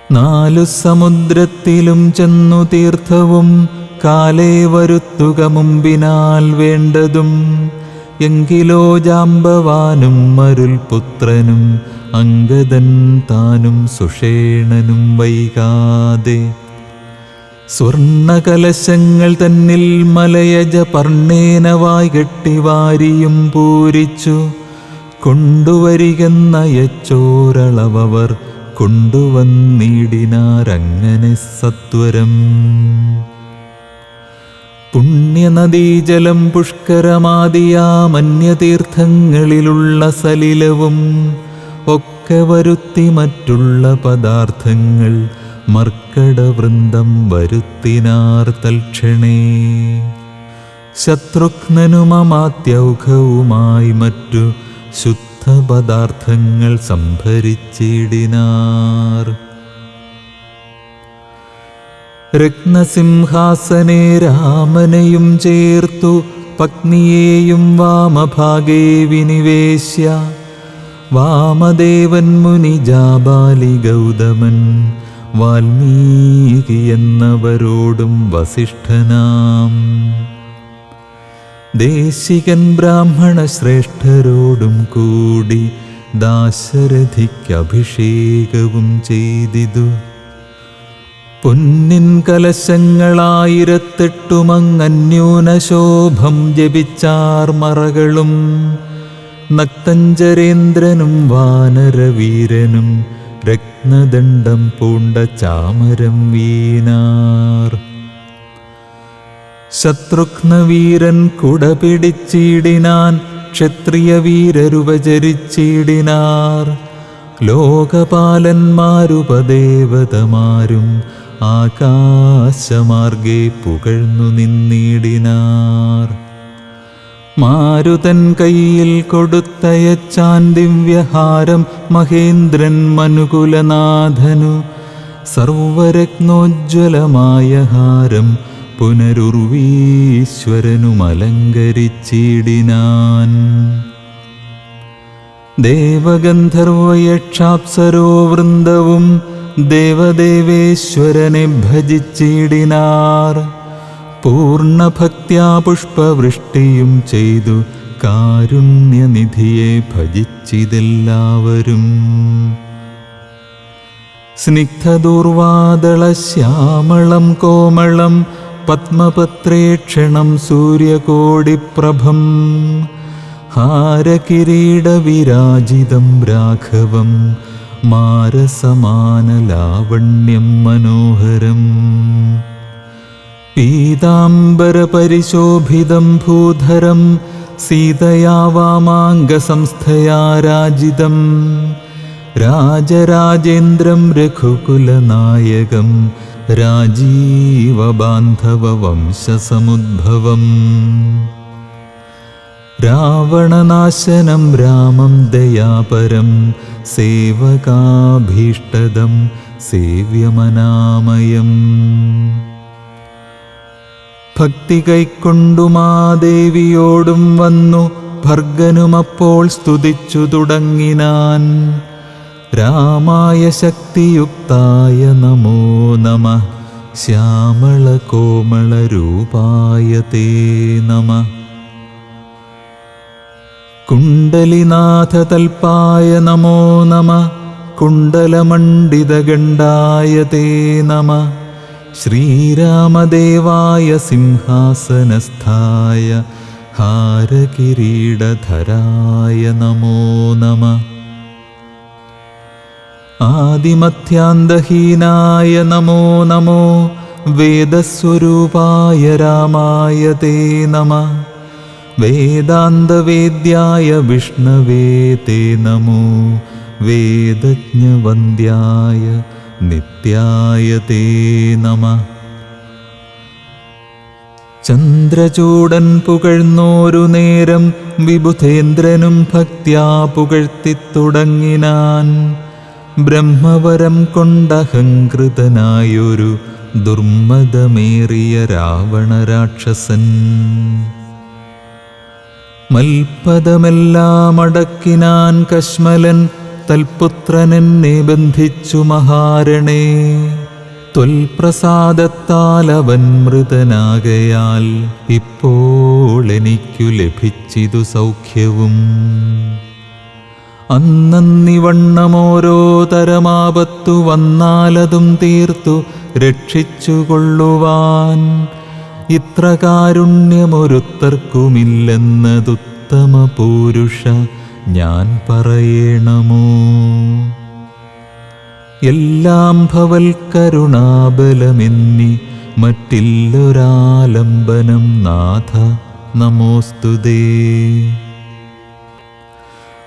4 സമുദ്രത്തിലും ചെന്നു തീർത്ഥവും കാലേ വരുത്തുക മുമ്പിനാൽ വേണ്ടതും. എങ്കിലോ ജാമ്പവാനും മരുൽപുത്രനും അംഗദൻ താനും സുഷേണനും വൈകാതെ. സ്വർണകലശങ്ങൾ തന്നിൽ മലയജ പർണേനവായി കെട്ടി വാരിയും പൂരിച്ചു കൊണ്ടുവരികെന്നയച്ചോരളവർ കൊണ്ടുവന്നിടിനാരങ്ങനെ സത്വരം. പുണ്യനദീജലം പുഷ്കരമാദിയാമന്യതീർത്ഥങ്ങളിലുള്ള സലിലവും ഒക്കെ വരുത്തി മറ്റുള്ള പദാർത്ഥങ്ങൾ മർക്കടവൃന്ദം വരുത്തിനാർ തൽക്ഷണേ. ശത്രുഘ്നനുമമാത്യൗഘവുമായി മറ്റു ശുദ്ധപദാർത്ഥങ്ങൾ സംഭരിച്ചിടിനാർ. രത്നസിംഹാസനേ രാമനെയും ചേർത്തു പത്നിയെയും വാമഭാഗേ വിനിവേശ്യ വാമദേവൻ മുനി ജാബാലി ഗൗതമൻ വാൽമീകി എന്നവരോടും വസിഷ്ഠനാം ദേശികൻ ബ്രാഹ്മണ ശ്രേഷ്ഠരോടും കൂടി ദാശരഥിക്ക് അഭിഷേകവും ചെയ്തിതു. പൊന്നിൻ കലശങ്ങളായിരത്തെട്ടുമങ്ങന്യൂനശോഭം ജപിച്ചാർ മറകളും നക്തഞ്ചരേന്ദ്രനും വാനരവീരനും രത്നദണ്ഡം പൂണ്ട ചാമരം വീണാർ. ശത്രുഘ്നവീരൻ കുട പിടിച്ചിടിനാൻ, ക്ഷത്രിയ വീരരുപചരിച്ചിടിനാർ. ലോകപാലന്മാരുപദേവതമാരും ആകാശമാർഗെ പുകഴ്ന്നു നിന്നിടിനാർ. മാരുതൻ കയ്യിൽ കൊടുത്തയച്ചാൻ ദിവ്യഹാരം മഹേന്ദ്രൻ മനുകുലനാഥനു. സർവരത്നോജ്വലമായ ഹാരം പുനരുർവീശ്വരനും അലങ്കരിച്ചിടിനാൻ. ദേവഗന്ധർവയക്ഷാപ്സരോ വൃന്ദവും ദേവദേവേശ്വരനെ ഭജിച്ചിടിനാർ. പൂർണ്ണഭക്ത്യാ പുഷ്പവൃഷ്ടിയും ചെയ്തു കാരുണ്യനിധിയെ ഭജിച്ചിതെല്ലാവരും. സ്നിഗ്ധദൂർവാദളശ്യാമളം കോമളം പത്മപത്രേക്ഷണം സൂര്യകോടിപ്രഭം ഹാരകിരീടവിരാജിതം രാഘവം മാരസമാനലാവണ്യം മനോഹരം. പീതാംബരപരിശോഭിതം ഭൂധരം സീതയാ വാമാംഗസംസ്ഥയാ രാജിതം. രാജരാജേന്ദ്രം രഘുകുലനായകം രാജീവബാന്ധവവംശസമുദ്ഭവം. രാവണനാശനം രാമം ദയാപരം സേവകാഭീഷ്ടദം സേവ്യമനാമയം. ഭക്തി കൈക്കൊണ്ടു മാദേവിയോടും വന്നു ഭർഗനുമപ്പോൾ സ്തുതിച്ചു തുടങ്ങിനാൻ. രാമായ ശക്തിയുക്തായ നമോ നമഃ ശ്യാമളകോമളരൂപായ തേ നമഃ. കുണ്ടലിനാഥതൽപായ നമോ നമഃ കുണ്ടലമണ്ഡിതഗണ്ഡായ തേ നമഃ. ശ്രീരാമദേവായ സിംഹാസനസ്ഥായ ഹാരകിരീടധരായ നമോ നമഃ. ആദിമധ്യാന്തഹീനായ നമോ നമോ വേദസ്വരൂപായ രാമായ തേ നമഃ. വേദാന്തവേദ്യായ വിഷ്ണവേ തേ നമോ വേദജ്ഞവന്ദ്യായ നിത്യായ തേ നമഃ. ചന്ദ്രചൂടൻ പുകഴ്ന്നോരു നേരം വിബുധേന്ദ്രനും ഭക്ത്യാ പുകഴ്ത്തിത്തുടങ്ങിനാൻ. ബ്രഹ്മവരം കൊണ്ടഹങ്കൃതനായൊരു ദുർമദമേറിയ രാവണരാക്ഷസൻ മൽപദമെല്ലാം അടക്കിനാൻ കശ്മലൻ. തൽപുത്രനെന്നെ ബന്ധിച്ചു മഹാരണേ. ത്വൽപ്രസാദത്താൽ അവൻ മൃതനാകയാൽ ഇപ്പോൾ എനിക്കു ലഭിച്ചിതു സൗഖ്യവും. അന്നന്നിവണ്ണമോരോ തരമാപത്തു വന്നാലതും തീർത്തു രക്ഷിച്ചുകൊള്ളുവാൻ. ഇത്ര കാരുണ്യമൊരുത്തർക്കുമില്ലെന്നതുത്തമ പൂരുഷ ഞാൻ പറയണമോ. എല്ലാം ഭവൽ കരുണാബലമെന്നി മറ്റില്ലൊരാലംബനം നാഥ നമോസ്തുതേ.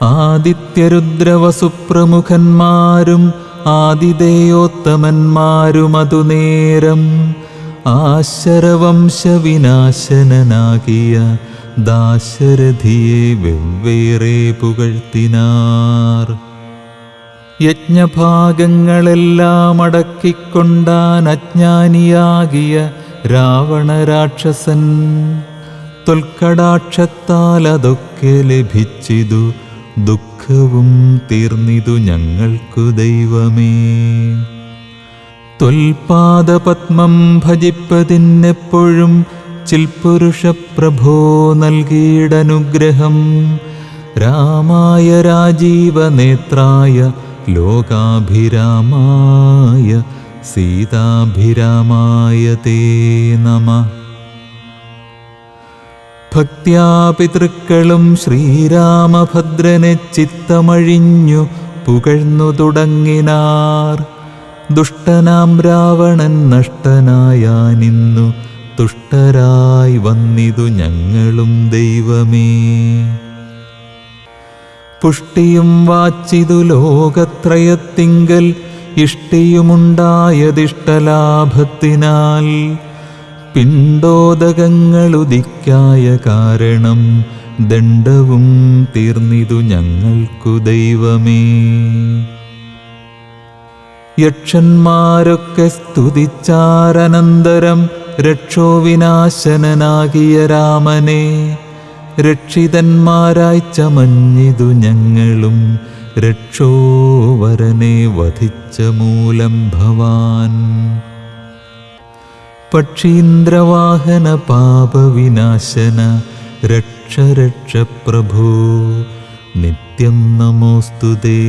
ആദിത്യരുദ്രവസുപ്രമുഖന്മാരും ആദിദേയോത്തമന്മാരും അതുനേരം ആശരവംശവിനാശനനാകിയ ദാശരഥിയെ വെവ്വേറെ പുകഴ്ത്തിനാർ. യജ്ഞഭാഗങ്ങളെല്ലാം അടക്കിക്കൊണ്ടാൻ അജ്ഞാനിയാകിയ രാവണരാക്ഷസൻ ത്വൽക്കടാക്ഷത്താൽ അതൊക്കെ ലഭിച്ചിതു ദുഃഖവും തീർന്നിതു ഞങ്ങൾക്കു ദൈവമേ. ത്വൽപാദപത്മം ഭജിപ്പതിനെപ്പോഴും ചിൽപുരുഷപ്രഭോ നൽകിയിടനുഗ്രഹം. രാമായ രാജീവനേത്രായ ലോകാഭിരാമായ സീതാഭിരാമായ തേ നമഃ. ഭക്ത്യാ പിതൃക്കളും ശ്രീരാമഭദ്രനെ ചിത്തമഴിഞ്ഞു പുകഴ്ന്നു തുടങ്ങിനാർ. ദുഷ്ടനാം രാവണൻ നഷ്ടനായാനിന്നു തുഷ്ടരായി വന്നിതു ഞങ്ങളും ദൈവമേ. പുഷ്ടിയും വാച്ചിതു ലോകത്രയത്തിങ്കൽ ഇഷ്ടിയുമുണ്ടായതിഷ്ടലാഭത്തിനാൽ. പിണ്ടോദകങ്ങളുദിക്കായ കാരണം ദണ്ഡവും തീർന്നിതു ഞങ്ങൾക്കു ദൈവമേ. യക്ഷന്മാരൊക്കെ സ്തുതിച്ചാരനന്തരം രക്ഷോവിനാശനനാകിയ രാമനെ. രക്ഷിതന്മാരായി ചമഞ്ഞിതു ഞങ്ങളും രക്ഷോവരനെ വധിച്ച മൂലം ഭവാൻ. പക്ഷീന്ദ്രവാഹന പാപവിനാശന രക്ഷ രക്ഷ പ്രഭോ നിത്യം നമോസ്തുതേ.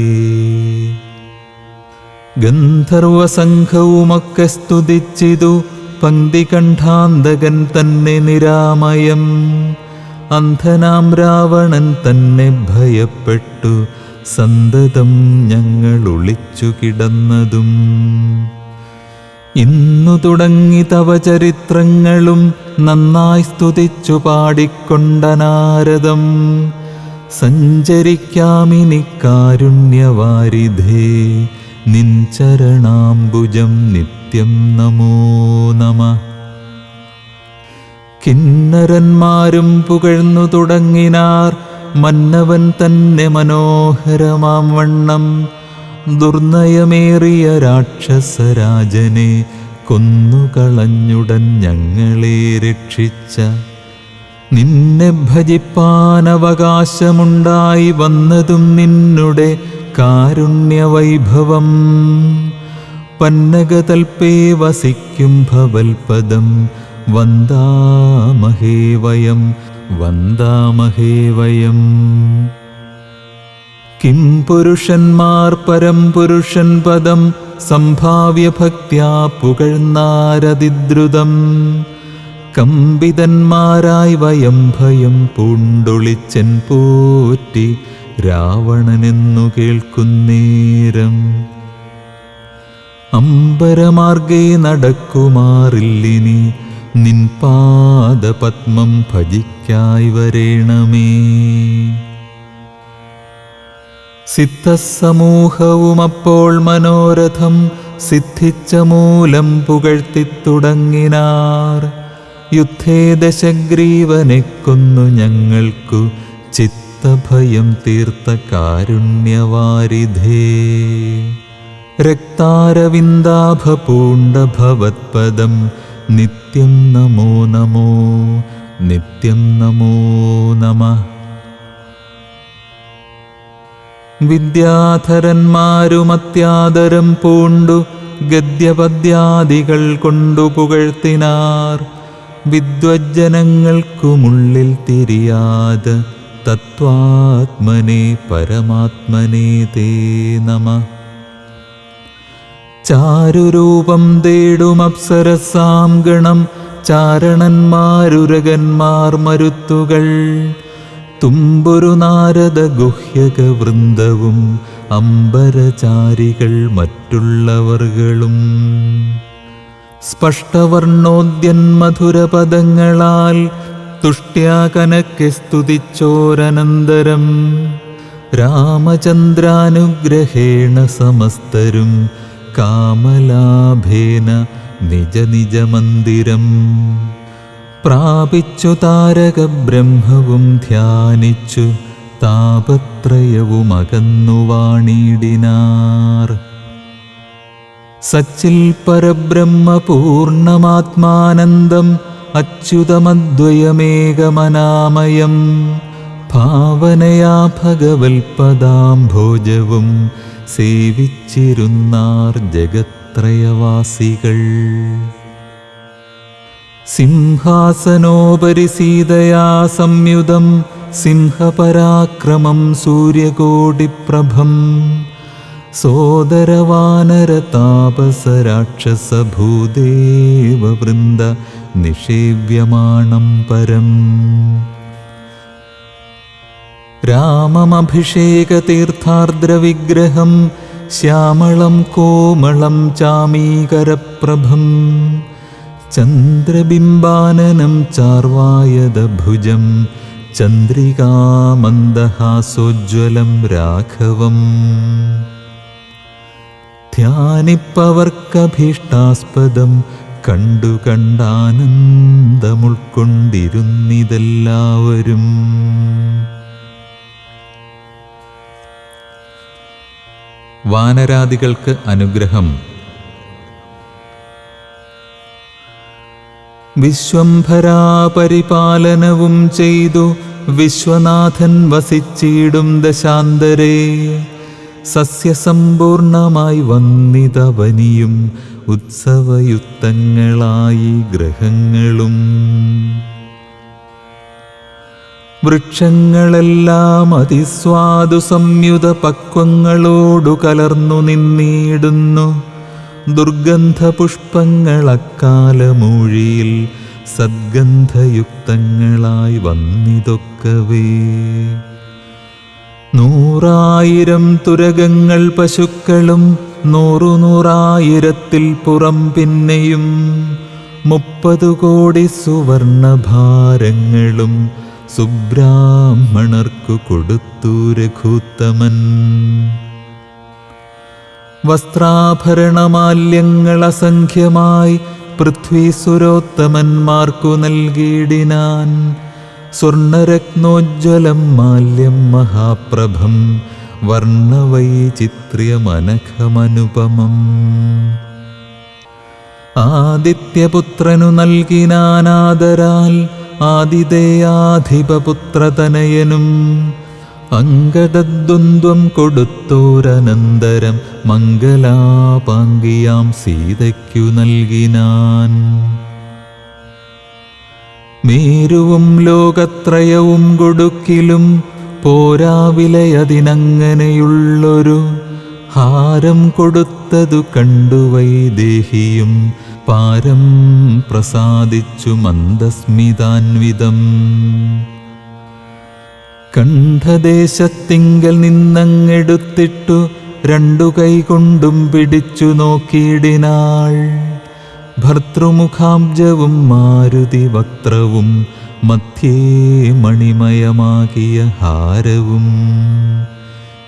ഗന്ധർവസംഘവുമൊക്കെ സ്തുതിച്ചിതു പങ്ക്തികണ്ഠാന്തകൻ തന്നെ നിരാമയം. അന്ധനാം രാവണൻ തന്നെ ഭയപ്പെട്ടു സന്തതം ഞങ്ങൾ ഒളിച്ചു കിടന്നതും. ഇന്നു തുടങ്ങി തവ ചരിത്രങ്ങളും നന്നായി സ്തുതിച്ചു പാടിക്കൊണ്ട നാരദം. സഞ്ചരിക്കാമിനി കാരുണ്യവാരിധേ നിൻ ചരണാംബുജം നിത്യം നമോ നമഃ. കിന്നരന്മാരും പുകഴ്ന്നു തുടങ്ങിനാർ മന്നവൻ തന്നെ മനോഹരമാം വണ്ണം. ദുർനയമേറിയ രാക്ഷസരാജനെ കൊന്നുകളഞ്ഞുടൻ ഞങ്ങളെ രക്ഷിച്ച. നിന്നെ ഭജിപ്പാനവകാശമുണ്ടായി വന്നതും നിന്നുടെ കാരുണ്യവൈഭവം. പന്നഗതൽപേ വസിക്കും ഭവൽപദം വന്ദാമഹേ വയം വന്ദാമഹേ വയം. കിം പുരുഷന്മാർ പരം പുരുഷൻ പദം സംഭാവ്യ ഭക്ത്യാ പുകഴ്ന്നാരതിദ്രുതം. കമ്പിതന്മാരായി വയം ഭയം പൂണ്ടൊളിച്ചൻ പോറ്റി രാവണനെന്നു കേൾക്കുന്നേരം. അമ്പരമാർഗേ നടക്കുമാറില്ലിനി നിൻ പാദപത്മം ഭജിക്കായി വരേണമേ. സിദ്ധസമൂഹവുമപ്പോൾ മനോരഥം സിദ്ധിച്ച മൂലം പുകഴ്ത്തിത്തുടങ്ങിനാർ. യുദ്ധേ ദശഗ്രീവനെ കൊന്നു ഞങ്ങൾക്കു ചിത്തഭയം തീർത്ത കാരുണ്യവാരിധേ. രക്താരവിന്ദാഭ പൂണ്ട ഭവത്പദം നിത്യം നമോ നമോ നിത്യം നമോ നമഃ. വിദ്യാധരന്മാരുമത്യാദരം പൂണ്ടു ഗദ്യപദ്യാദികൾ കൊണ്ടു പുകഴ്ത്തിനാർ. വിദ്വജ്ജനങ്ങൾക്കുമുള്ളിൽ തിരിയാതെ തത്വാത്മനെ പരമാത്മനെ തേ നമഃ. ചാരുരൂപം തേടും അപ്സരസാം ഗണം ചാരണന്മാരുരകന്മാർ മരുത്തുകൾ. തുമ്പുരു നാരദ ഗുഹ്യക വൃന്ദവും അംബരചാരികൾ മറ്റുള്ളവർകളും. സ്പഷ്ടവർണ്ണോദ്യൻ മധുരപദങ്ങളാൽ തുഷ്ട്യാ കനക്കെ സ്തുതിച്ചോരനന്തരം. രാമചന്ദ്രാനുഗ്രഹേണ സമസ്തരും കാമലാഭേന നിജ നിജമന്ദിരം. പ്രാപിച്ചു താരക ബ്രഹ്മവും ധ്യാനിച്ചു താപത്രയവും അകന്നു വാണിടിനാർ. സച്ചിൽ പരബ്രഹ്മ പൂർണ്ണമാത്മാനന്ദം അച്യുതമദ്വയമേകമനാമയം. ഭാവനയാ ഭഗവത്പദാംഭോജവും സേവിച്ചിരുന്നാർ ജഗത്രയവാസികൾ. സിംഹാസനോപരി സീതയാ സംയുതം സിംഹപരാക്രമം സൂര്യകോടിപ്രഭം സോദരവാനരതാപസരാക്ഷസഭൂദേവവൃന്ദ നിഷേവ്യമാണം പരം. രാമമഭിഷേകതീർത്ഥാർദ്രവിഗ്രഹം ശ്യാമളം കോമളം ചാമീകരപ്രഭം ചന്ദ്രബിംബാനനം ചാർവായദഭുജം ചന്ദ്രികാമന്ദഹാസോജ്വലം രാഘവം. ധ്യാനിപ്പവർക്കഭീഷ്ടാസ്പദം കണ്ടു കണ്ടാനന്ദമുൾക്കൊണ്ടിരുന്നിതെല്ലാവരും. വാനരാദികൾക്ക് അനുഗ്രഹം. വിശ്വംഭരാപരിപാലനവും ചെയ്തു വിശ്വനാഥൻ വസിച്ചിടും ദശാന്തരേ. സസ്യസമ്പൂർണമായി വന്നിതവനിയും ഉത്സവയുക്തങ്ങളായി ഗ്രഹങ്ങളും. വൃക്ഷങ്ങളെല്ലാം അതിസ്വാദു സംയുത പക്വങ്ങളോടു കലർന്നു നിന്നിടുന്നു. ദുർഗന്ധപുഷ്പങ്ങളക്കാലമൂഴിയിൽ സദ്ഗന്ധയുക്തങ്ങളായി വന്നിതൊക്കവേ. 100,000 തുരകങ്ങൾ പശുക്കളും 100,000 പുറം പിന്നെയും 30 കോടി സുവർണഭാരങ്ങളും സുബ്രാഹ്മണർക്കു കൊടുത്തു രഘുത്തമൻ. വസ്ത്രാഭരണമാല്യങ്ങൾ അസംഖ്യമായി പൃഥ്വീസുരോത്തമന്മാർക്കു നൽകിയിടിനാൻ. സ്വർണരത്നോജ്വലം മാല്യം മഹാപ്രഭം വർണ്ണവൈചിത്ര്യമനഘമനുപമം. ആദിത്യപുത്രനു നൽകിനാനാദരാൽ ആതിഥേയാധിപപുത്രതനയനും. അങ്കദദ്വന്ദ്വം കൊടുത്തോരനന്തരം മംഗലാപാംഗിയാം സീതയ്ക്കു നൽകിനാൻ. മേരുവും ലോകത്രയവും കൊടുക്കിലും പോരാവിലയതിനങ്ങനെയുള്ളൊരു ഹാരം കൊടുത്തതു കണ്ടു വൈദേഹിയും പാരം പ്രസാദിച്ചു മന്ദസ്മിതാൻവിതം. കണ്ഠദേശത്തിങ്കൽ നിന്നങ്ങെടുത്തിട്ടു 2 കൈകൊണ്ടും പിടിച്ചു നോക്കിയിടിനാൾ. ഭർതൃമുഖാബ്ജവും മാരുതി വക്ത്രവും മധ്യേ മണിമയമാകിയ ഹാരവും.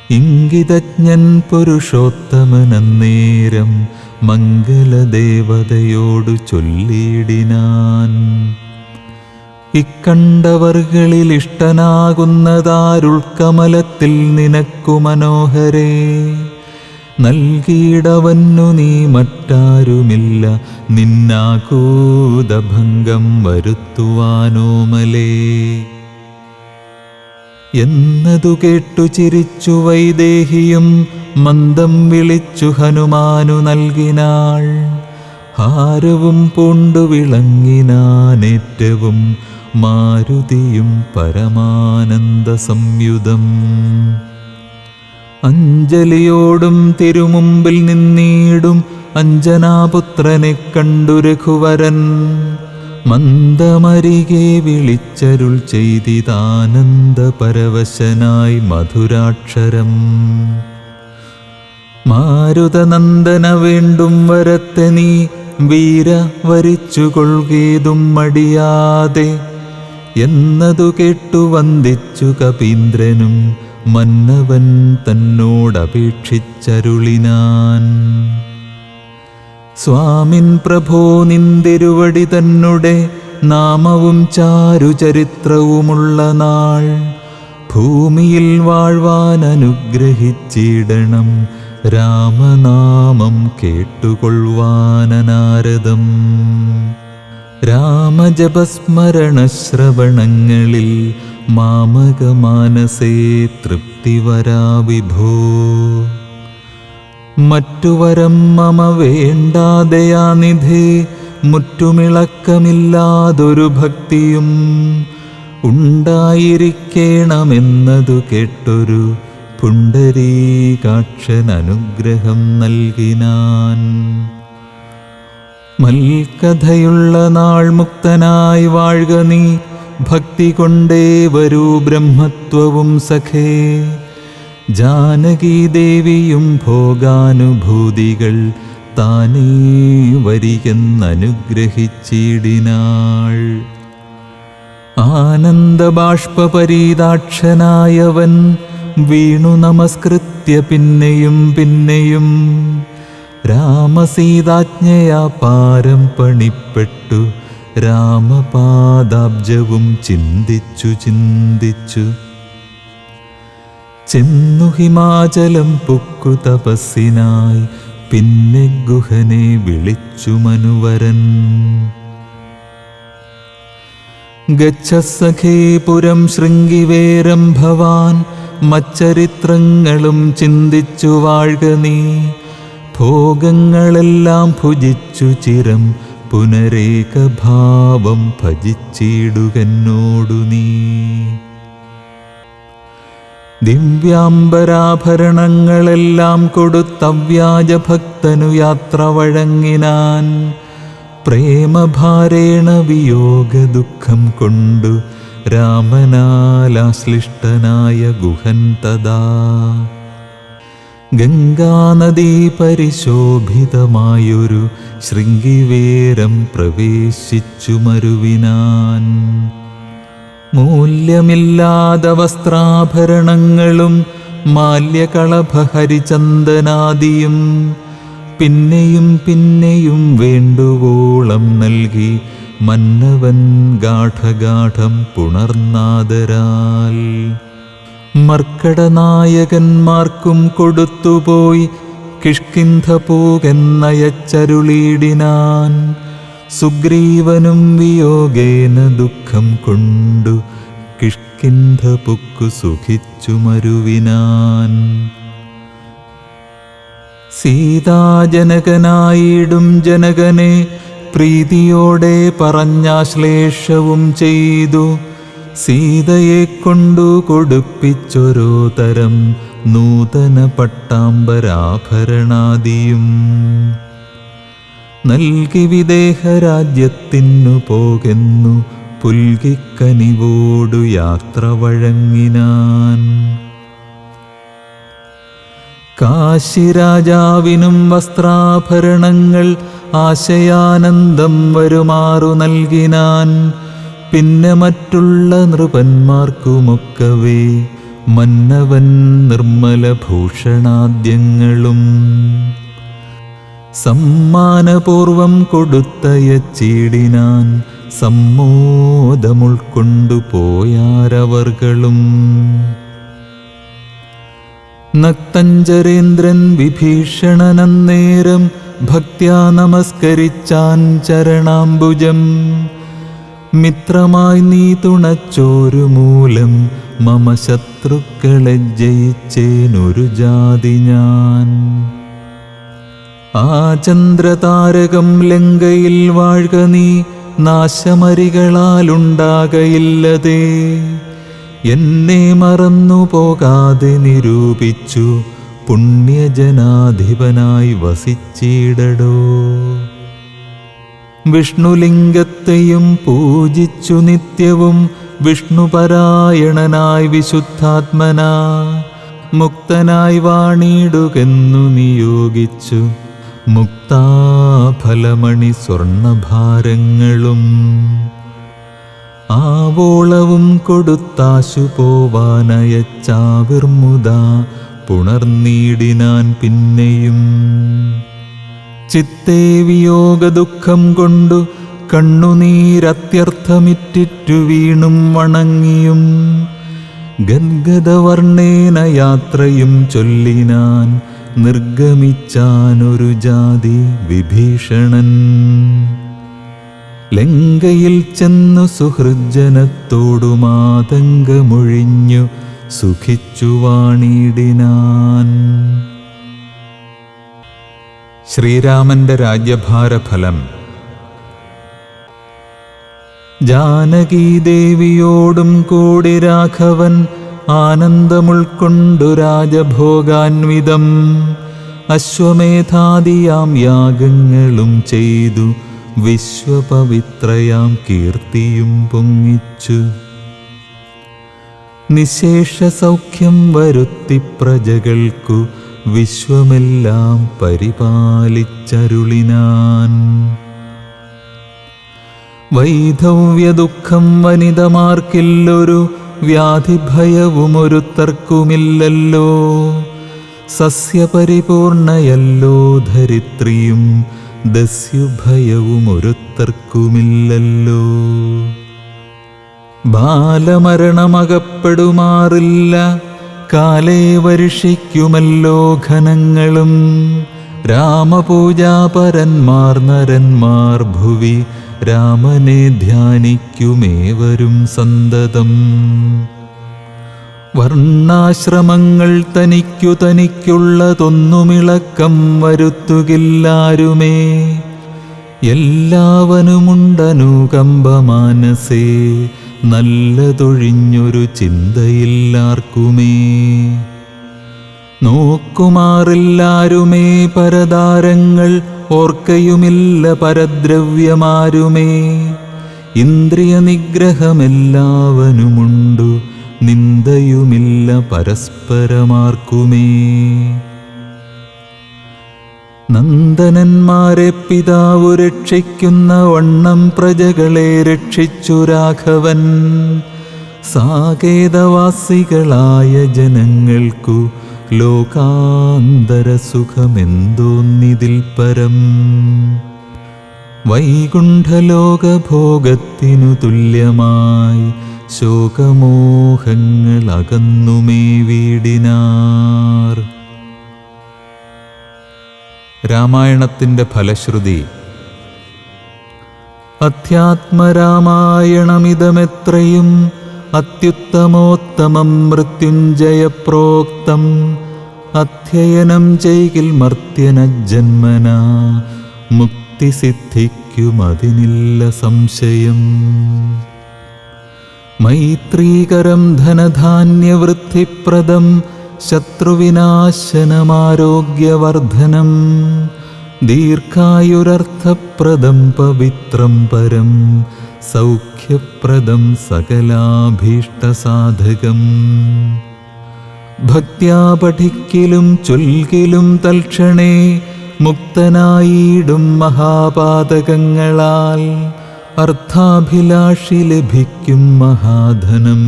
ഇംഗിതജ്ഞൻ പുരുഷോത്തമനന്നേരം മംഗലദേവതയോടു ചൊല്ലിയിടിനാൻ. ഇക്കണ്ടവർകളിൽ ഇഷ്ടനാകുന്നതാരുൾക്കമലത്തിൽ നിനക്കു മനോഹരേ. നൽകിയിടവന്നു നീ മറ്റാരുമില്ല നിന്നാകൂതഭംഗം വരുത്തുവാനോമലേ. എന്നതു കേട്ടു ചിരിച്ചു വൈദേഹിയും മന്ദം വിളിച്ചു ഹനുമാനു നൽകിനാൾ. ഹാരവും പൂണ്ടു വിളങ്ങിനാനേറ്റവും മാരുതിയും പരമാനന്ദ സംയുതം. അഞ്ജലിയോടും തിരുമുമ്പിൽ നിന്നീടും അഞ്ജനാപുത്രനെ കണ്ടു രഘുവരൻ. മന്ദമരികെ വിളിച്ചരുൾ ചെയ്തിതാനന്ദപരവശനായി മധുരാക്ഷരം. മാരുതനന്ദന വേണ്ടും വരത്തെ നീ വീര വരിച്ചുകൊള്ളുകേതും മടിയാതെ. എന്നതു കേട്ടു വന്ദിച്ചു കപീന്ദ്രനും മന്നവൻ തന്നോടപേക്ഷിച്ചരുളിനാൻ. സ്വാമിൻ പ്രഭോ നിന്തിരുവടി തന്നെ നാമവും ചാരുചരിത്രവുമുള്ള നാൾ. ഭൂമിയിൽ വാഴ്വാൻ അനുഗ്രഹിച്ചിടണം രാമനാമം കേട്ടുകൊള്ളുവാനനാരദം. രാമജപസ്മരണശ്രവണങ്ങളിൽ മാമകമാനസേ തൃപ്തിവരാ വിഭോ. മറ്റുവരം മമ വേണ്ടാദയാനിധേ, മുറ്റുമിളക്കമില്ലാതൊരു ഭക്തിയും ഉണ്ടായിരിക്കേണമെന്നതു കേട്ടൊരു പുണ്ഡരീകാക്ഷൻ അനുഗ്രഹം നൽകിനാൻ. മൽക്കഥയുള്ള നാൾ മുക്തനായി വാഴ്ക നീ, ഭക്തി കൊണ്ടേ വരൂ ബ്രഹ്മത്വവും സഖേ. ജാനകീദേവിയും ഭോഗാനുഭൂതികൾ താനേ വരികെന്നനുഗ്രഹിച്ചിടിനാൾ. ആനന്ദബാഷ്പരീതാക്ഷനായവൻ വീണു നമസ്കൃത്യ പിന്നെയും പിന്നെയും രാമസീതാജ്ഞയാ പാരം പണിപ്പെട്ടു രാമപാദാബ്ജവും ചിന്തിച്ചു ചിന്തിച്ചു ചെന്നു ഹിമാചലം പുക്കു തപസ്സിനായി. പിന്നെ ഗുഹനെ വിളിച്ചു മനുവരൻ. ഗച്ഛസഖേ പുരം ശൃംഗിവേരം ഭവാൻ, മച്ചരിത്രങ്ങളും ചിന്തിച്ചു വാഴ്ക നീ. ഭോഗങ്ങളെല്ലാം ഭുജിച്ചു ചിരം പുനരേകഭാവം ഭജിച്ചിടുകന്നോടു നീ. ദിവ്യാംബരാഭരണങ്ങളെല്ലാം കൊടുത്തവ്യാജഭക്തനു യാത്ര വഴങ്ങിനാൻ. പ്രേമഭാരേണ വിയോഗ ദുഃഖം കൊണ്ടു രാമനാലാശ്ലിഷ്ടനായ ഗുഹൻ തദാ. ഗംഗാനദീ പരിശോഭിതമായൊരു ശൃംഗിവേരം പ്രവേശിച്ചു മരുവിനാൻ. മൂല്യമില്ലാത വസ്ത്രാഭരണങ്ങളും മാല്യകളഭഹരിചന്ദനാദിയും പിന്നെയും പിന്നെയും വേണ്ടുവോളം നൽകി മന്നവൻ ഗാഠഗാഠം പുണർനാദരാൽ. മർക്കടനായകന്മാർക്കും കൊടുത്തുപോയി കിഷ്കിന്ധപൂകെന്നയച്ചരുളീടിനാൻ. സുഗ്രീവനും വിയോഗേന ദുഃഖം കൊണ്ടു കിഷ്കിന്ധപുക്കു സുഖിച്ചു മരുവിനാൻ. സീതാജനകനായിടും ജനകനെ പ്രീതിയോടെ പറഞ്ഞാശ്ലേഷവും ചെയ്തു. സീതയെ കൊണ്ടു കൊടുപ്പിച്ചൊരോ തരം നൂതന പട്ടാംബരാഭരണാദിയും നൽകി വിദേഹരാജ്യത്തിനു പോകെന്നു പുൽകിക്കനിവോടു യാത്ര വഴങ്ങിനാൻ. കാശിരാജാവിനും വസ്ത്രാഭരണങ്ങൾ ആശയാനന്ദം വരുമാറു നൽകിനാൻ. പിന്നെ മറ്റുള്ള നൃപന്മാർക്കുമൊക്കവേ മന്നവൻ നിർമ്മലഭൂഷണാദ്യങ്ങളും സമ്മാനപൂർവം കൊടുത്തയച്ചിടിനാൻ. സമ്മോദമുൾക്കൊണ്ടു പോയാരവർകളും. നക്തഞ്ചരേന്ദ്രൻ വിഭീഷണനന്നേരം ഭക്ത്യാ നമസ്കരിച്ചാൻ ചരണാംബുജം. മിത്രമായി നീ തുണച്ചോരു മൂലം മമ ശത്രുക്കളെ ജയിച്ചേനൊരു ജാതി ഞാൻ. ആ ചന്ദ്രതാരകം ലങ്കയിൽ വാഴ്ക നീ, നാശമരികളാലുണ്ടാകയില്ലതേ. എന്നെ മറന്നു പോകാതെ നിരൂപിച്ചു പുണ്യജനാധിപനായി വസിച്ചിടടോ. വിഷ്ണുലിംഗത്തെയും പൂജിച്ചു നിത്യവും വിഷ്ണുപരായണനായി വിശുദ്ധാത്മനാ മുക്തനായി വാണിടുകെന്നു നിയോഗിച്ചു. മുക്താഫലമണി സ്വർണഭാരങ്ങളും ആവോളവും കൊടുത്താശു പോവാനയച്ചാവിർമുദ പുണർനീടിനാൻ പിന്നെയും. ചിത്തേ വിയോഗ ദുഃഖം കൊണ്ടു കണ്ണുനീരത്യർത്ഥമിറ്റിറ്റു വീണും വണങ്ങിയും ഗദ്ഗദവർണ്ണേന യാത്രയും ചൊല്ലിനാൻ. നിർഗമിച്ചാനൊരു ജാതി വിഭീഷണൻ. ലങ്കയിൽ ചെന്നു സുഹൃജ്ജനത്തോടു മാതങ്കമൊഴിഞ്ഞു സുഖിച്ചു വാണിടിനാൻ. ശ്രീരാമന്റെ രാജ്യഭാരഫലം. ജാനകീദേവിയോടും കൂടി രാഘവൻ ആനന്ദമുൾക്കൊണ്ടു രാജഭോഗാൻവിതം അശ്വമേധാദിയാം യാഗങ്ങളും ചെയ്തു വിശ്വപവിത്രയാം കീർത്തിയും പൊങ്ങിച്ചു. നിശേഷ സൗഖ്യം വരുത്തി പ്രജകൾക്കു വിശ്വമെല്ലാം പരിപാലിച്ചരുളിനാൻ. വൈധവ്യദുഃഖം വനിതമാർക്കില്ലൊരു വ്യാധിഭയവുമൊരുത്തർക്കുമില്ലല്ലോ. സസ്യപരിപൂർണയല്ലോ ധരിത്രിയും ദസ്യുഭയവും ഒരുത്തർക്കുമില്ലല്ലോ. ബാലമരണമകപ്പെടുമാറില്ല, കാലേ വർഷിക്കുമല്ലോ ഘനങ്ങളും. രാമപൂജാപരന്മാർ നരന്മാർ ഭുവി രാമനെ ധ്യാനിക്കുമേവരും സന്തതം. വർണ്ണാശ്രമങ്ങൾ തനിക്കുള്ളതൊന്നുമിളക്കം വരുത്തുകില്ലാരുമേ. എല്ലാവനുമുണ്ടനുകമ്പ മാനസേ, നല്ലതൊഴിഞ്ഞൊരു ചിന്തയില്ലാർക്കുമേ. നോക്കുമാറില്ലാരുമേ പരതാരങ്ങൾ, ഓർക്കയുമില്ല പരദ്രവ്യമാരുമേ. ഇന്ദ്രിയ നിഗ്രഹമെല്ലാവനുമുണ്ടു, നിന്ദയുമില്ല പരസ്പരമാർക്കുമേ. നന്ദനന്മാരെ പിതാവു രക്ഷിക്കുന്ന വണ്ണം പ്രജകളെ രക്ഷിച്ചു രാഘവൻ. സാകേതവാസികളായ ജനങ്ങൾക്കു ലോകാന്തര സുഖമെന്തോന്നിതിൽ പരം. വൈകുണ്ഠലോകഭോഗത്തിനു തുല്യമായി ശോകമോഹങ്ങൾ അകന്നുമേ വീടിനാർ. രാമായണത്തിന്റെ ഫലശ്രുതി. അധ്യാത്മരാമായണമിതമെത്രയും അത്യുത്തമോത്തമം മൃത്യുഞ്ജയപ്രോക്തം. അധ്യയനം ചെയ്കിൽ മർത്യനജന്മനാ മുക്തി സിദ്ധിക്കുമതിനില്ല സംശയം. മൈത്രീകരം ധനധാന്യവൃദ്ധിപ്രദം, ശത്രുവിനാശനമാരോഗ്യവർദ്ധനം. ദീർഘായുരർത്ഥപ്രദം പവിത്രം പരം, സൗഖ്യപ്രദം സകലാഭീഷ്ടസാധകം. ഭക്ത്യാ പഠിക്കിലും ചൊൽകിലും തൽക്ഷണേ മുക്തനായിടും മഹാപാതകങ്ങളാൽ. അർത്ഥാഭിലാഷി ലഭിക്കും മഹാധനം,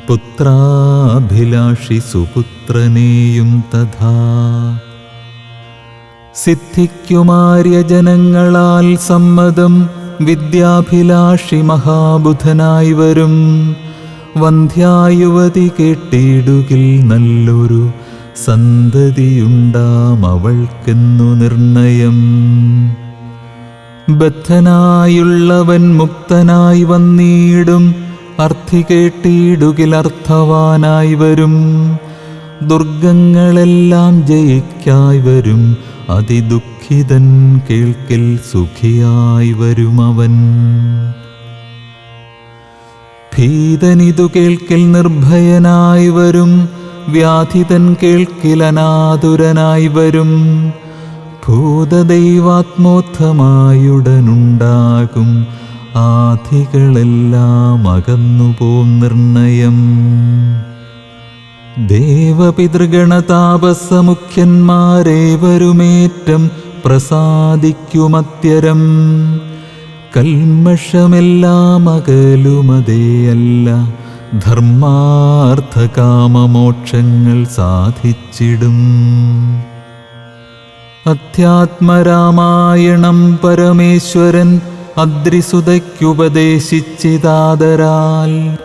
പുത്രാഭിലാഷി സുപുത്രനെയും തഥാ. സിദ്ധിക്കുമാര്യജനങ്ങളാൽ സമ്മതം വിദ്യാഭിലാഷി മഹാബുധനായി വരും. വന്ധ്യായുവതി കേട്ടിടുകിൽ നല്ലൊരു സന്തതിയുണ്ടാം അവൾക്കെന്നു നിർണയം. ബദ്ധനായുള്ളവൻ മുക്തനായി വന്നിടും, അർത്ഥി കേട്ടിടുകിൽ അർത്ഥവാനായി വരും. ദുർഗങ്ങളെല്ലാം ജയിക്കായി വരും, അതിദുഃഖിതൻ കേൾക്കിൽ സുഖിയായി വരുമവൻ. ഭീതനിതു കേൾക്കിൽ നിർഭയനായി വരും, വ്യാധിതൻ കേൾക്കിൽ അനാതുരനായി വരും. ഭൂതദൈവാത്മോത്ഥമായുടനുണ്ടാകും, ആധികളെല്ലാം അകന്നുപോം നിർണയം. ദേവപിതൃഗണതാപസമുഖ്യന്മാരേവരുമേറ്റം പ്രസാദിക്കുമത്യരം. കൽമഷമെല്ലാം അകലുമതേയല്ല, ധർമാർത്ഥകാമമോക്ഷങ്ങൾ സാധിച്ചിടും. അധ്യാത്മരാമായണം പരമേശ്വരൻ അദ്രിസുതയ്ക്കുപദേശിച്ചിതാദരാൽ.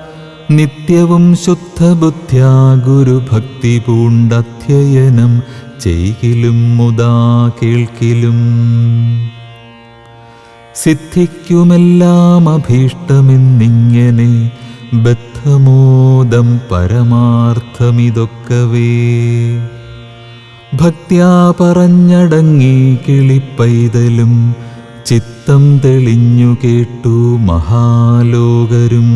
നിത്യവും ശുദ്ധബുദ്ധ്യാ ഗുരുഭക്തി പൂണ്ടധ്യയനം ചെയ്കിലും മുദാ കേൾക്കിലും. സിദ്ധിക്കുമെല്ലാം അഭീഷ്ടമെന്നിങ്ങനെ ബദ്ധമോദം പരമാർത്ഥമിതൊക്കവേ. ഭക്ത്യാ പറഞ്ഞടങ്ങി കിളിപ്പൈതലും ചിത്തം തെളിഞ്ഞു കേട്ടു മഹാലോകരും.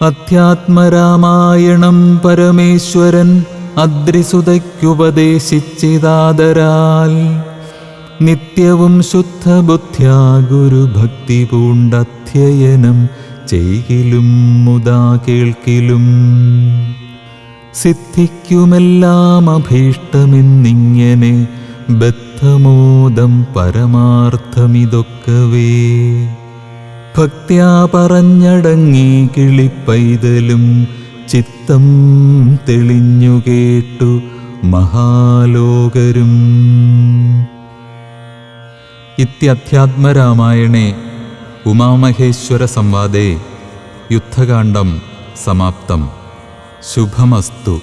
അധ്യാത്മരാമായണം പരമേശ്വരൻ അദ്രിസുതയ്ക്കുപദേശിച്ചിതാദരാൽ നിത്യവും ശുദ്ധബുദ്ധ്യാ ഗുരുഭക്തി പൂണ്ടധ്യയനം ചെയ്കിലും മുദാ കേൾക്കിലും സിദ്ധിക്കുമെല്ലാം അഭീഷ്ടമെന്നിങ്ങനെ ബദ്ധമോദം പരമാർത്ഥമിതൊക്കവേ. ഭക്ത്യാ പറഞ്ഞടങ്ങി കിളിപ്പൈതലും ചിത്തം തെളിഞ്ഞു കേട്ടു മഹാലോകരും. ഇത്യധ്യാത്മരാമായണേ ഉമാമഹേശ്വര സംവാദേ യുദ്ധകാണ്ഡം സമാപ്തം. ശുഭമസ്തു.